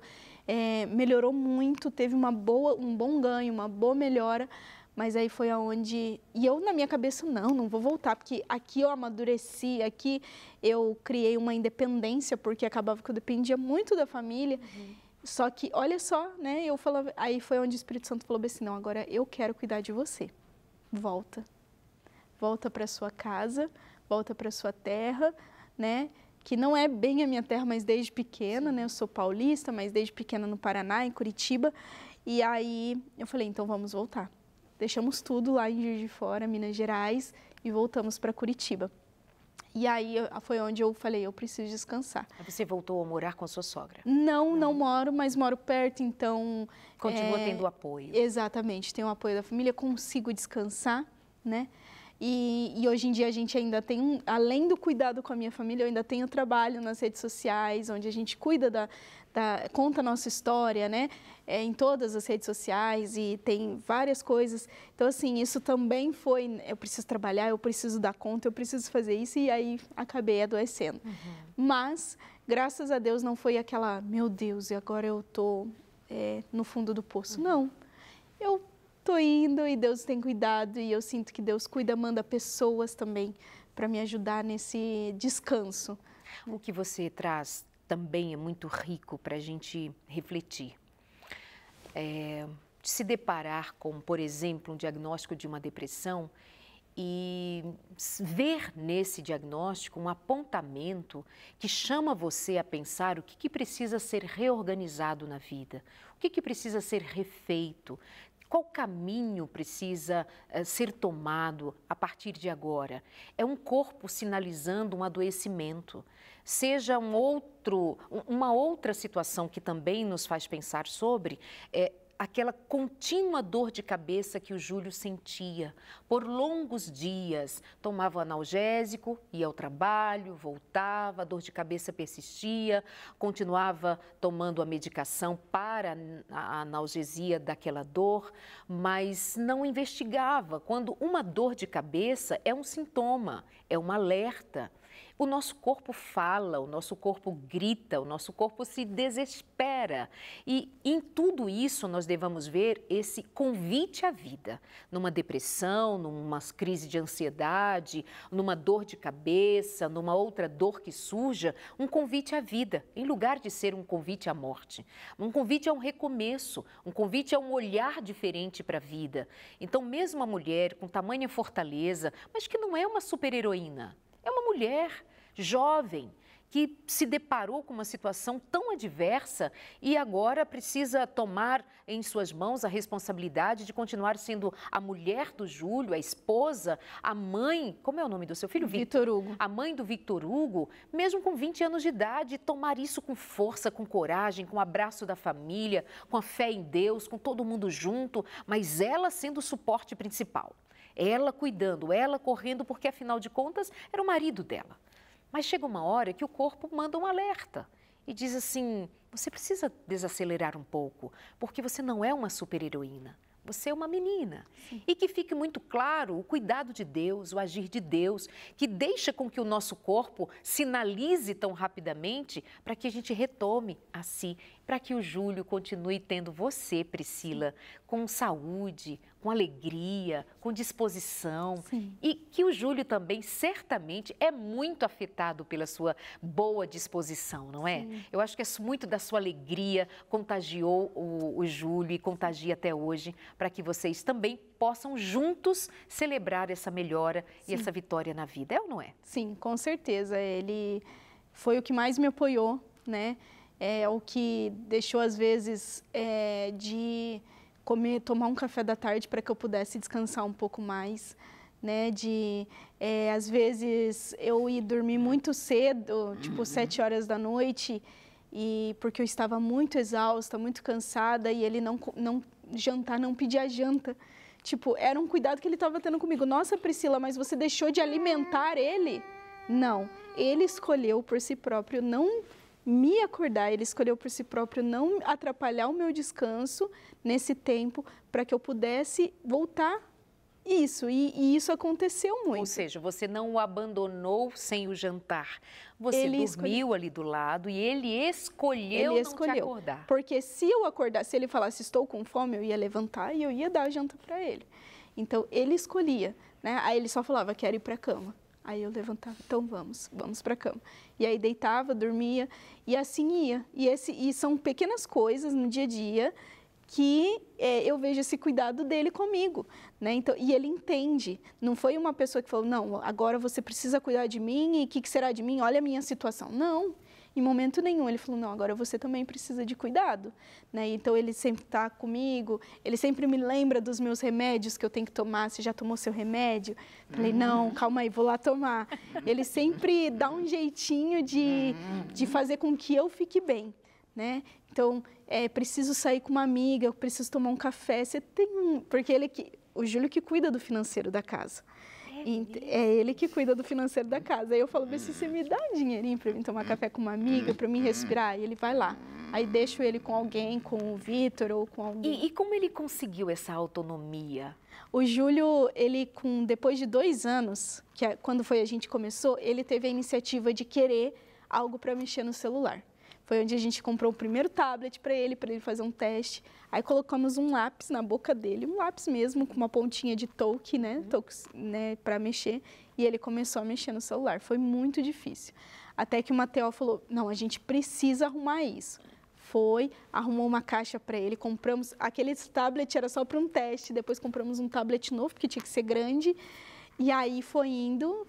melhorou muito, teve um bom ganho, uma boa melhora. Mas aí foi aonde... E eu, na minha cabeça, não vou voltar, porque aqui eu amadureci, aqui eu criei uma independência, porque acabava que eu dependia muito da família. Uhum. Só que, olha só, né, eu falava... Aí foi onde o Espírito Santo falou assim, não, agora eu quero cuidar de você. Volta. Volta para sua casa, volta para sua terra, né? Que não é bem a minha terra, mas desde pequena, né? Eu sou paulista, mas desde pequena no Paraná, em Curitiba. E aí eu falei, então vamos voltar. Deixamos tudo lá em Juiz de Fora, Minas Gerais, e voltamos para Curitiba. E aí foi onde eu falei, eu preciso descansar. Você voltou a morar com a sua sogra? Não moro, mas moro perto, então... Continua tendo apoio. Exatamente, tenho o apoio da família, consigo descansar, né? E hoje em dia a gente ainda tem, além do cuidado com a minha família, eu ainda tenho trabalho nas redes sociais, onde a gente cuida conta a nossa história, né? Em todas as redes sociais e tem várias coisas. Então, assim, isso também foi, eu preciso trabalhar, eu preciso dar conta, eu preciso fazer isso e aí acabei adoecendo. Uhum. Mas, graças a Deus, não foi aquela, meu Deus, e agora eu tô no fundo do poço. Uhum. Não, eu tô indo e Deus tem cuidado e eu sinto que Deus cuida, manda pessoas também para me ajudar nesse descanso. O que você traz também é muito rico para a gente refletir. Se deparar com, por exemplo, um diagnóstico de uma depressão e ver nesse diagnóstico um apontamento que chama você a pensar o que precisa ser reorganizado na vida, o que precisa ser refeito, qual caminho precisa ser tomado a partir de agora? É um corpo sinalizando um adoecimento. Seja uma outra situação que também nos faz pensar sobre, aquela contínua dor de cabeça que o Júlio sentia. Por longos dias, tomava analgésico, ia ao trabalho, voltava, a dor de cabeça persistia, continuava tomando a medicação para a analgesia daquela dor, mas não investigava quando uma dor de cabeça é um sintoma, é um alerta. O nosso corpo fala, o nosso corpo grita, o nosso corpo se desespera. E em tudo isso nós devemos ver esse convite à vida. Numa depressão, numa crise de ansiedade, numa dor de cabeça, numa outra dor que surja, um convite à vida, em lugar de ser um convite à morte. Um convite a um recomeço, um convite a um olhar diferente para a vida. Então, mesmo a mulher com tamanha fortaleza, mas que não é uma super-heroína, é uma mulher jovem, que se deparou com uma situação tão adversa e agora precisa tomar em suas mãos a responsabilidade de continuar sendo a mulher do Júlio, a esposa, a mãe, como é o nome do seu filho? Vitor Hugo. A mãe do Victor Hugo, mesmo com 20 anos de idade, tomar isso com força, com coragem, com o abraço da família, com a fé em Deus, com todo mundo junto, mas ela sendo o suporte principal. Ela cuidando, ela correndo, porque afinal de contas era o marido dela. Mas chega uma hora que o corpo manda um alerta e diz assim, você precisa desacelerar um pouco, porque você não é uma super-heroína. Você é uma menina. Sim. E que fique muito claro o cuidado de Deus, o agir de Deus, que deixa com que o nosso corpo sinalize tão rapidamente para que a gente retome a si, para que o Júlio continue tendo você, Priscila, com saúde, com alegria, com disposição. Sim. E que o Júlio também, certamente, é muito afetado pela sua boa disposição, não é? Sim. Eu acho que é muito da sua alegria, contagiou o Júlio e contagia até hoje, para que vocês também possam juntos celebrar essa melhora e essa vitória na vida, é ou não é? Sim, com certeza. Ele foi o que mais me apoiou, né? É o que deixou, às vezes, de tomar um café da tarde para que eu pudesse descansar um pouco mais, né? Às vezes, eu ir dormir muito cedo, tipo 7 horas da noite, porque eu estava muito exausta, muito cansada, e ele não jantar, não pedia janta. Tipo, era um cuidado que ele estava tendo comigo. Nossa, Priscila, mas você deixou de alimentar ele? Não, ele escolheu por si próprio não me acordar, ele escolheu por si próprio não atrapalhar o meu descanso nesse tempo para que eu pudesse voltar isso. E isso aconteceu muito. Ou seja, você não o abandonou sem o jantar. Você dormiu ali do lado e ele escolheu não te acordar. Porque se eu acordasse, se ele falasse estou com fome, eu ia levantar e eu ia dar a janta para ele. Então, ele escolhia, né? Aí ele só falava, quero ir para a cama. Aí eu levantava, então vamos para a cama. E aí deitava, dormia e assim ia. E são pequenas coisas no dia a dia que eu vejo esse cuidado dele comigo, né? Então, e ele entende. Não foi uma pessoa que falou, não, agora você precisa cuidar de mim e o que será de mim? Olha a minha situação. Não. Em momento nenhum, ele falou, não, agora você também precisa de cuidado, né? Então, ele sempre está comigo, ele sempre me lembra dos meus remédios que eu tenho que tomar, você já tomou seu remédio? Falei, não, calma aí, vou lá tomar. Ele sempre dá um jeitinho de fazer com que eu fique bem, né? Então, preciso sair com uma amiga, eu preciso tomar um café, você tem porque o Júlio que cuida do financeiro da casa. É ele que cuida do financeiro da casa. Aí eu falo, se você me dá um dinheirinho para mim tomar café com uma amiga, para mim respirar, e ele vai lá. Aí deixo ele com alguém, com o Vitor ou com alguém. E como ele conseguiu essa autonomia? O Júlio, depois de 2 anos, quando a gente começou, ele teve a iniciativa de querer algo para mexer no celular. Foi onde a gente comprou o primeiro tablet para ele fazer um teste. Aí colocamos um lápis na boca dele, um lápis mesmo, com uma pontinha de touch, né, para mexer. E ele começou a mexer no celular. Foi muito difícil. Até que o Mateo falou, não, a gente precisa arrumar isso. Arrumou uma caixa para ele, compramos, aquele tablet era só para um teste, depois compramos um tablet novo, porque tinha que ser grande. E aí foi indo,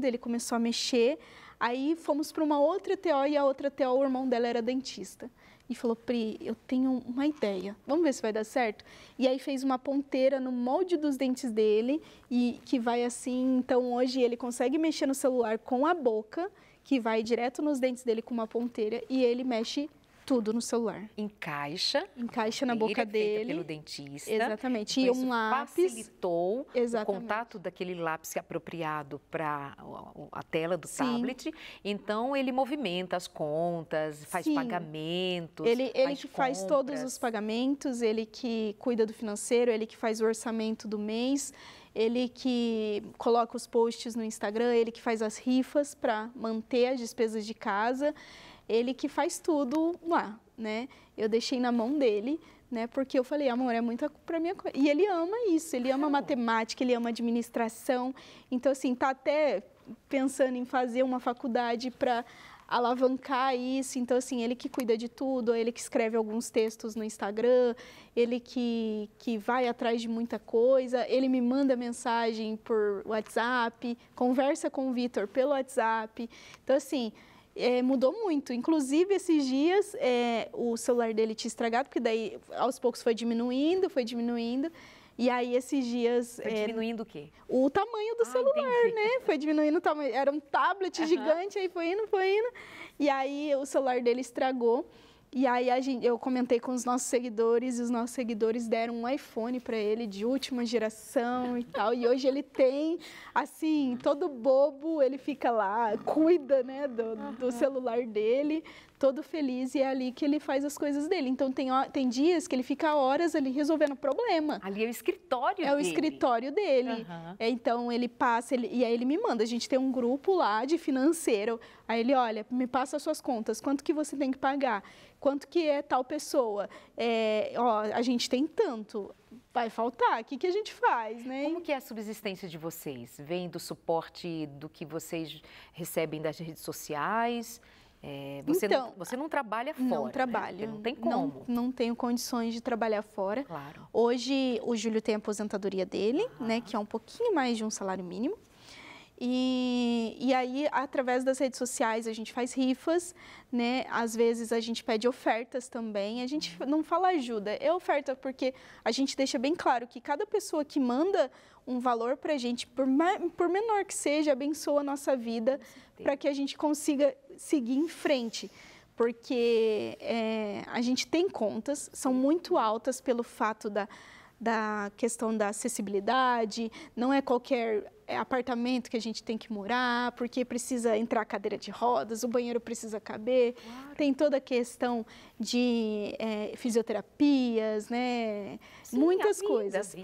ele começou a mexer. Aí fomos para uma outra TO e a outra TO, o irmão dela era dentista. E falou, Pri, eu tenho uma ideia, vamos ver se vai dar certo? E aí fez uma ponteira no molde dos dentes dele, e que vai assim, então hoje ele consegue mexer no celular com a boca, que vai direto nos dentes dele com uma ponteira, e ele mexe tudo no celular. Encaixa na boca dele. Pelo dentista. Exatamente. Então, e um lápis. Facilitou o contato daquele lápis apropriado para a tela do tablet. Então, ele movimenta as contas, faz pagamentos. Ele que faz todos os pagamentos, ele que cuida do financeiro, ele que faz o orçamento do mês. Ele que coloca os posts no Instagram, ele que faz as rifas para manter as despesas de casa. Ele que faz tudo lá, né? Eu deixei na mão dele, né? Porque eu falei, amor, é muito para minha coisa. E ele ama isso, ele ama matemática, ele ama administração. Então, assim, tá até pensando em fazer uma faculdade para alavancar isso. Então, assim, ele que cuida de tudo, ele que escreve alguns textos no Instagram, ele que vai atrás de muita coisa, ele me manda mensagem por WhatsApp, conversa com o Vitor pelo WhatsApp. Então, assim, Mudou muito. Inclusive, esses dias, o celular dele tinha estragado, porque daí, aos poucos, foi diminuindo. E aí, esses dias... Foi diminuindo o quê? O tamanho do celular, entendi. né? Foi diminuindo o tamanho. Era um tablet gigante, aí foi indo. E aí, o celular dele estragou. E aí, eu comentei com os nossos seguidores, e os nossos seguidores deram um iPhone para ele, de última geração e tal. E hoje ele tem, assim, todo bobo, ele fica lá, cuida, né, do celular dele, todo feliz, e é ali que ele faz as coisas dele. Então, tem dias que ele fica horas ali resolvendo problema. Ali é o escritório dele. É o escritório dele. Então, ele passa, e aí ele me manda. A gente tem um grupo lá de financeiro. Aí ele, olha, me passa as suas contas, quanto que você tem que pagar? Quanto que é tal pessoa? A gente tem tanto, vai faltar, o que a gente faz, né? Como que é a subsistência de vocês? Vem do suporte do que vocês recebem das redes sociais? Você não trabalha fora, não trabalho. Né? Não tem como. Não tenho condições de trabalhar fora. Claro. Hoje, o Júlio tem a aposentadoria dele, né, que é um pouquinho mais de um salário mínimo. E aí, através das redes sociais, a gente faz rifas, né? Às vezes, a gente pede ofertas também. A gente não fala ajuda, é oferta, porque a gente deixa bem claro que cada pessoa que manda um valor para a gente, por menor que seja, abençoa a nossa vida para que a gente consiga seguir em frente. Porque a gente tem contas, são muito altas pelo fato da questão da acessibilidade, não é qualquer apartamento que a gente tem que morar, porque precisa entrar cadeira de rodas, o banheiro precisa caber, claro. Tem toda a questão de fisioterapias, né? Sim, muitas coisas.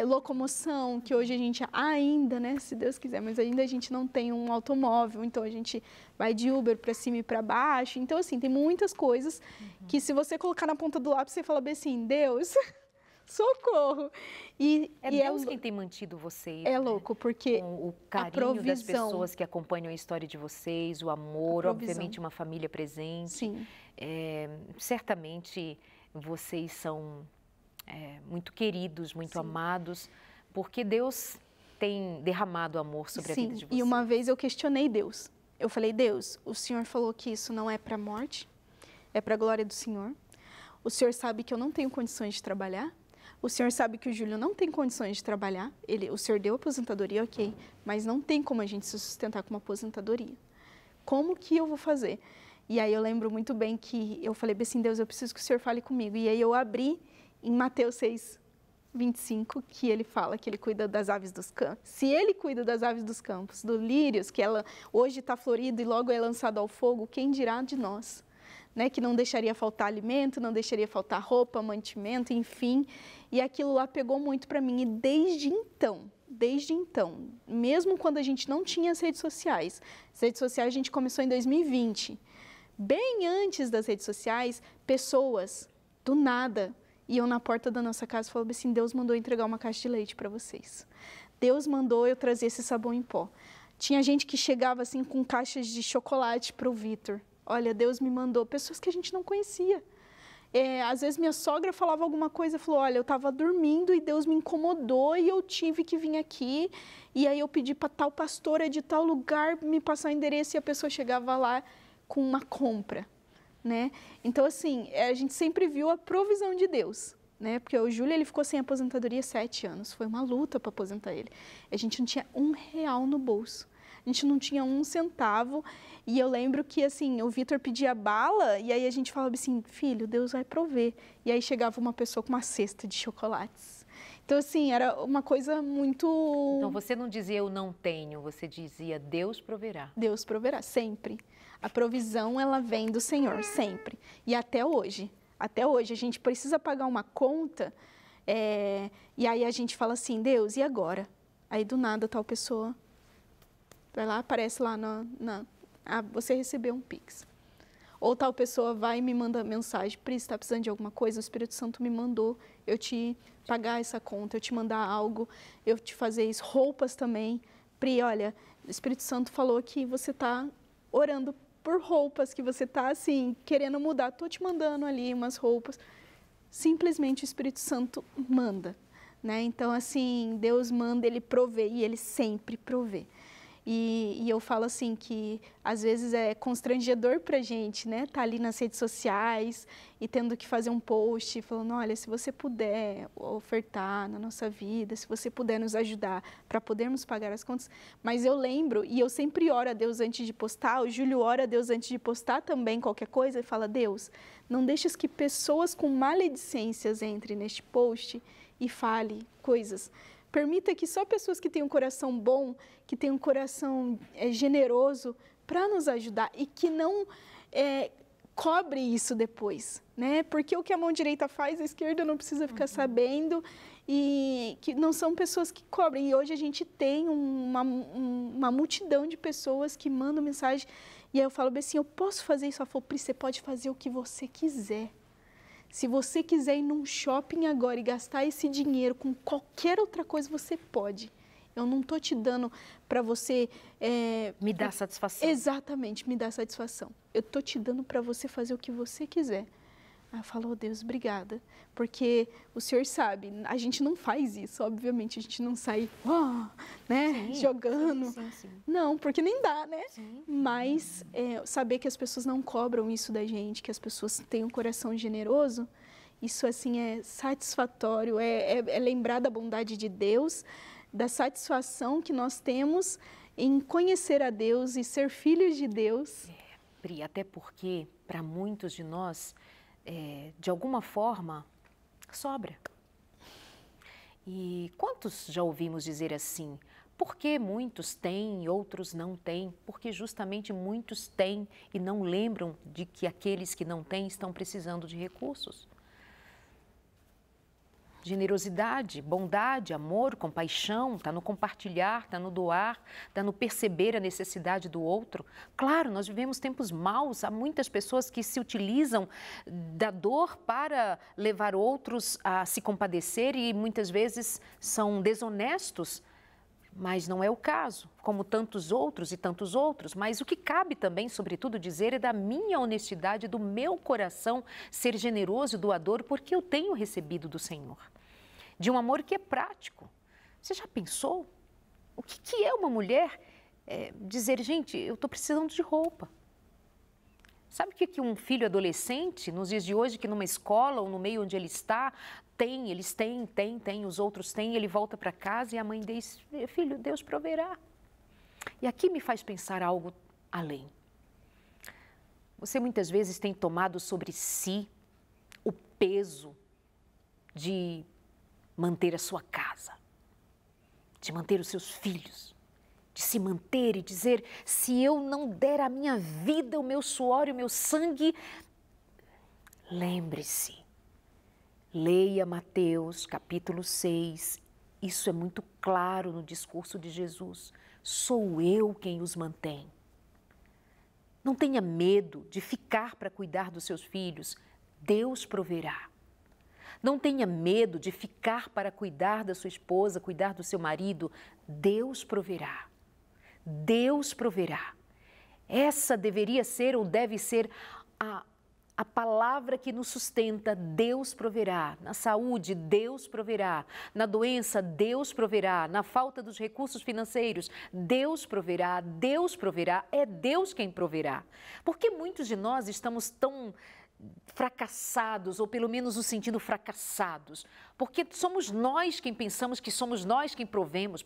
Locomoção, que hoje a gente ainda, né, se Deus quiser, mas ainda a gente não tem um automóvel, então a gente vai de Uber para cima e para baixo. Então, assim, tem muitas coisas que se você colocar na ponta do lápis, você fala bem assim, Deus... socorro! Deus quem tem mantido vocês. É louco, porque com o carinho das pessoas que acompanham a história de vocês, o amor, obviamente uma família presente. Sim. Certamente vocês são muito queridos, muito amados, porque Deus tem derramado amor sobre a vida de vocês. E uma vez eu questionei Deus. Eu falei, Deus, o Senhor falou que isso não é para a morte, é para a glória do Senhor. O Senhor sabe que eu não tenho condições de trabalhar. O Senhor sabe que o Júlio não tem condições de trabalhar. O Senhor deu aposentadoria, ok, mas não tem como a gente se sustentar com uma aposentadoria. Como que eu vou fazer? E aí eu lembro muito bem que eu falei assim, Deus, eu preciso que o Senhor fale comigo. E aí eu abri em Mateus 6:25, que ele fala que ele cuida das aves dos campos. Se ele cuida das aves dos campos, do lírios, que ela hoje está florido e logo é lançado ao fogo, quem dirá de nós? Né, que não deixaria faltar alimento, não deixaria faltar roupa, mantimento, enfim. E aquilo lá pegou muito para mim. E desde então, mesmo quando a gente não tinha as redes sociais a gente começou em 2020. Bem antes das redes sociais, pessoas, do nada, iam na porta da nossa casa e falavam assim, Deus mandou entregar uma caixa de leite para vocês. Deus mandou eu trazer esse sabão em pó. Tinha gente que chegava assim com caixas de chocolate para o Vitor. Olha, Deus me mandou pessoas que a gente não conhecia. Às vezes minha sogra falava alguma coisa, falou, olha, eu estava dormindo e Deus me incomodou e eu tive que vir aqui. E aí eu pedi para tal pastora de tal lugar me passar o endereço e a pessoa chegava lá com uma compra, né? Então, assim, a gente sempre viu a provisão de Deus, né? Porque o Júlio, ele ficou sem aposentadoria 7 anos, foi uma luta para aposentar ele. A gente não tinha R$1 no bolso. A gente não tinha 1 centavo e eu lembro que, assim, o Vitor pedia bala e aí a gente falava assim, filho, Deus vai prover. E aí chegava uma pessoa com uma cesta de chocolates. Então, assim, era uma coisa muito... Então, você não dizia eu não tenho, você dizia Deus proverá. Deus proverá, sempre. A provisão, ela vem do Senhor, sempre. E até hoje, a gente precisa pagar uma conta e aí a gente fala assim, Deus, e agora? Aí, do nada, tal pessoa... vai lá, aparece lá você recebeu um Pix. Ou tal pessoa vai e me manda mensagem, Pri, você está precisando de alguma coisa? O Espírito Santo me mandou eu te pagar essa conta, eu te mandar algo, eu te fazer isso. Roupas também. Pri, olha, o Espírito Santo falou que você está orando por roupas, que você está, assim, querendo mudar. Estou te mandando ali umas roupas. Simplesmente o Espírito Santo manda, né? Então, assim, Deus manda, Ele provê e Ele sempre provê. E eu falo assim que às vezes é constrangedor para a gente, né? Tá ali nas redes sociais e tendo que fazer um post falando, olha, se você puder ofertar na nossa vida, se você puder nos ajudar para podermos pagar as contas. Mas eu lembro, e eu sempre oro a Deus antes de postar, o Júlio ora a Deus antes de postar também qualquer coisa e fala, Deus, não deixes que pessoas com maledicências entrem neste post e fale coisas. Permita que só pessoas que têm um coração bom, que têm um coração generoso para nos ajudar e que não cobre isso depois, né? Porque o que a mão direita faz, a esquerda não precisa ficar sabendo e que não são pessoas que cobrem. E hoje a gente tem uma multidão de pessoas que mandam mensagem e aí eu falo assim, eu posso fazer isso? Ela falou, Pri, você pode fazer o que você quiser. Se você quiser ir num shopping agora e gastar esse dinheiro com qualquer outra coisa, você pode. Eu não estou te dando para você... me dar satisfação. Exatamente, me dá satisfação. Eu estou te dando para você fazer o que você quiser. Aí eu falo, oh, Deus, obrigada. Porque o Senhor sabe, a gente não faz isso, obviamente. A gente não sai né, sim, jogando. Sim. Não, porque nem dá, né? Sim. Mas saber que as pessoas não cobram isso da gente, que as pessoas têm um coração generoso, isso assim é satisfatório, é lembrar da bondade de Deus, da satisfação que nós temos em conhecer a Deus e ser filhos de Deus. Pri, até porque para muitos de nós, de alguma forma, sobra. E quantos já ouvimos dizer assim, por que muitos têm e outros não têm? Porque justamente muitos têm e não lembram de que aqueles que não têm estão precisando de recursos. Generosidade, bondade, amor, compaixão, está no compartilhar, está no doar, está no perceber a necessidade do outro. Claro, nós vivemos tempos maus, há muitas pessoas que se utilizam da dor para levar outros a se compadecer e muitas vezes são desonestos, mas não é o caso, como tantos outros e tantos outros. Mas o que cabe também, sobretudo, dizer é da minha honestidade, do meu coração ser generoso e doador, porque eu tenho recebido do Senhor. De um amor que é prático. Você já pensou? O que é uma mulher dizer, gente, eu estou precisando de roupa? Sabe o que um filho adolescente, nos dias de hoje, que numa escola ou no meio onde ele está, eles têm, os outros têm, ele volta para casa e a mãe diz, filho, Deus proverá. E aqui me faz pensar algo além. Você muitas vezes tem tomado sobre si o peso de manter a sua casa, de manter os seus filhos, de se manter e dizer, se eu não der a minha vida, o meu suor e o meu sangue, lembre-se. Leia Mateus, capítulo 6, isso é muito claro no discurso de Jesus. Sou eu quem os mantém. Não tenha medo de ficar para cuidar dos seus filhos, Deus proverá. Não tenha medo de ficar para cuidar da sua esposa, cuidar do seu marido, Deus proverá. Deus proverá. Essa deveria ser ou deve ser a palavra que nos sustenta, Deus proverá. Na saúde, Deus proverá. Na doença, Deus proverá. Na falta dos recursos financeiros, Deus proverá. Deus proverá. É Deus quem proverá. Porque muitos de nós estamos tão fracassados, ou pelo menos no sentido fracassados, porque somos nós quem pensamos que somos nós quem provemos.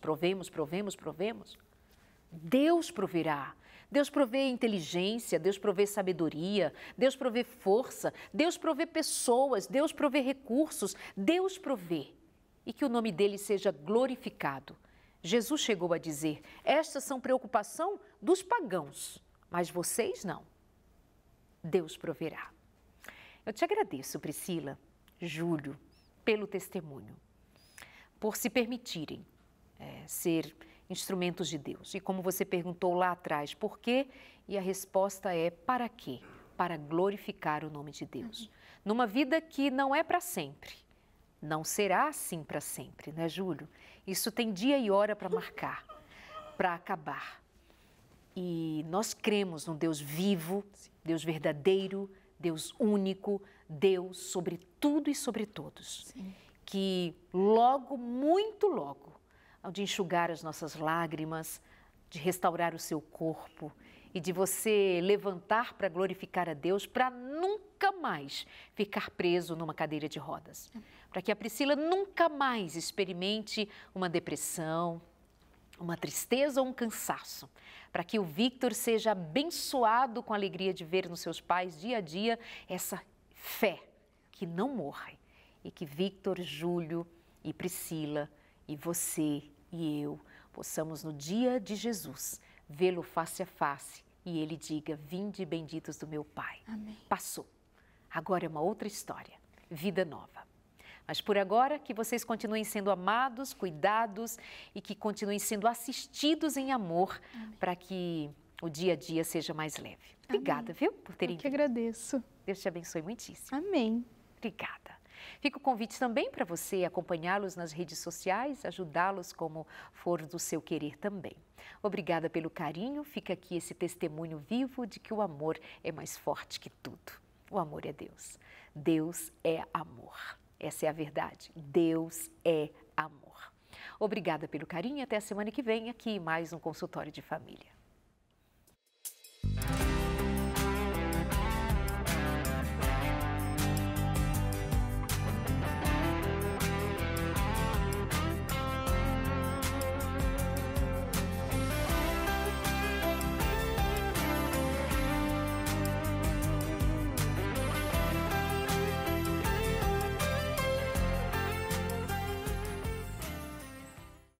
Deus proverá. Deus provê inteligência, Deus provê sabedoria, Deus provê força, Deus provê pessoas, Deus provê recursos, Deus provê. E que o nome dele seja glorificado. Jesus chegou a dizer, estas são preocupação dos pagãos, mas vocês não. Deus proverá. Eu te agradeço, Priscila, Júlio, pelo testemunho, por se permitirem ser instrumentos de Deus. E como você perguntou lá atrás, por quê? E a resposta é para quê? Para glorificar o nome de Deus. Numa vida que não é para sempre, não será assim para sempre, né, Júlio? Isso tem dia e hora para marcar, para acabar. E nós cremos num Deus vivo, Deus verdadeiro, Deus único, Deus sobre tudo e sobre todos. Sim. Que logo, muito logo, ao de enxugar as nossas lágrimas, de restaurar o seu corpo e de você levantar para glorificar a Deus, para nunca mais ficar preso numa cadeira de rodas. Para que a Priscila nunca mais experimente uma depressão, uma tristeza ou um cansaço. Para que o Victor seja abençoado com a alegria de ver nos seus pais dia a dia essa fé que não morre. E que Victor, Júlio e Priscila e você e eu possamos no dia de Jesus vê-lo face a face e ele diga: vinde benditos do meu Pai. Amém. Passou. Agora é uma outra história. Vida nova. Mas por agora, que vocês continuem sendo amados, cuidados e que continuem sendo assistidos em amor para que o dia a dia seja mais leve. Obrigada, viu, por terem vindo. Eu que vindo. agradeço. Deus te abençoe muitíssimo. Amém. Obrigada. Fica o convite também para você acompanhá-los nas redes sociais, ajudá-los como for do seu querer também. Obrigada pelo carinho. Fica aqui esse testemunho vivo de que o amor é mais forte que tudo. O amor é Deus. Deus é amor. Essa é a verdade. Deus é amor. Obrigada pelo carinho e até a semana que vem aqui mais um consultório de família.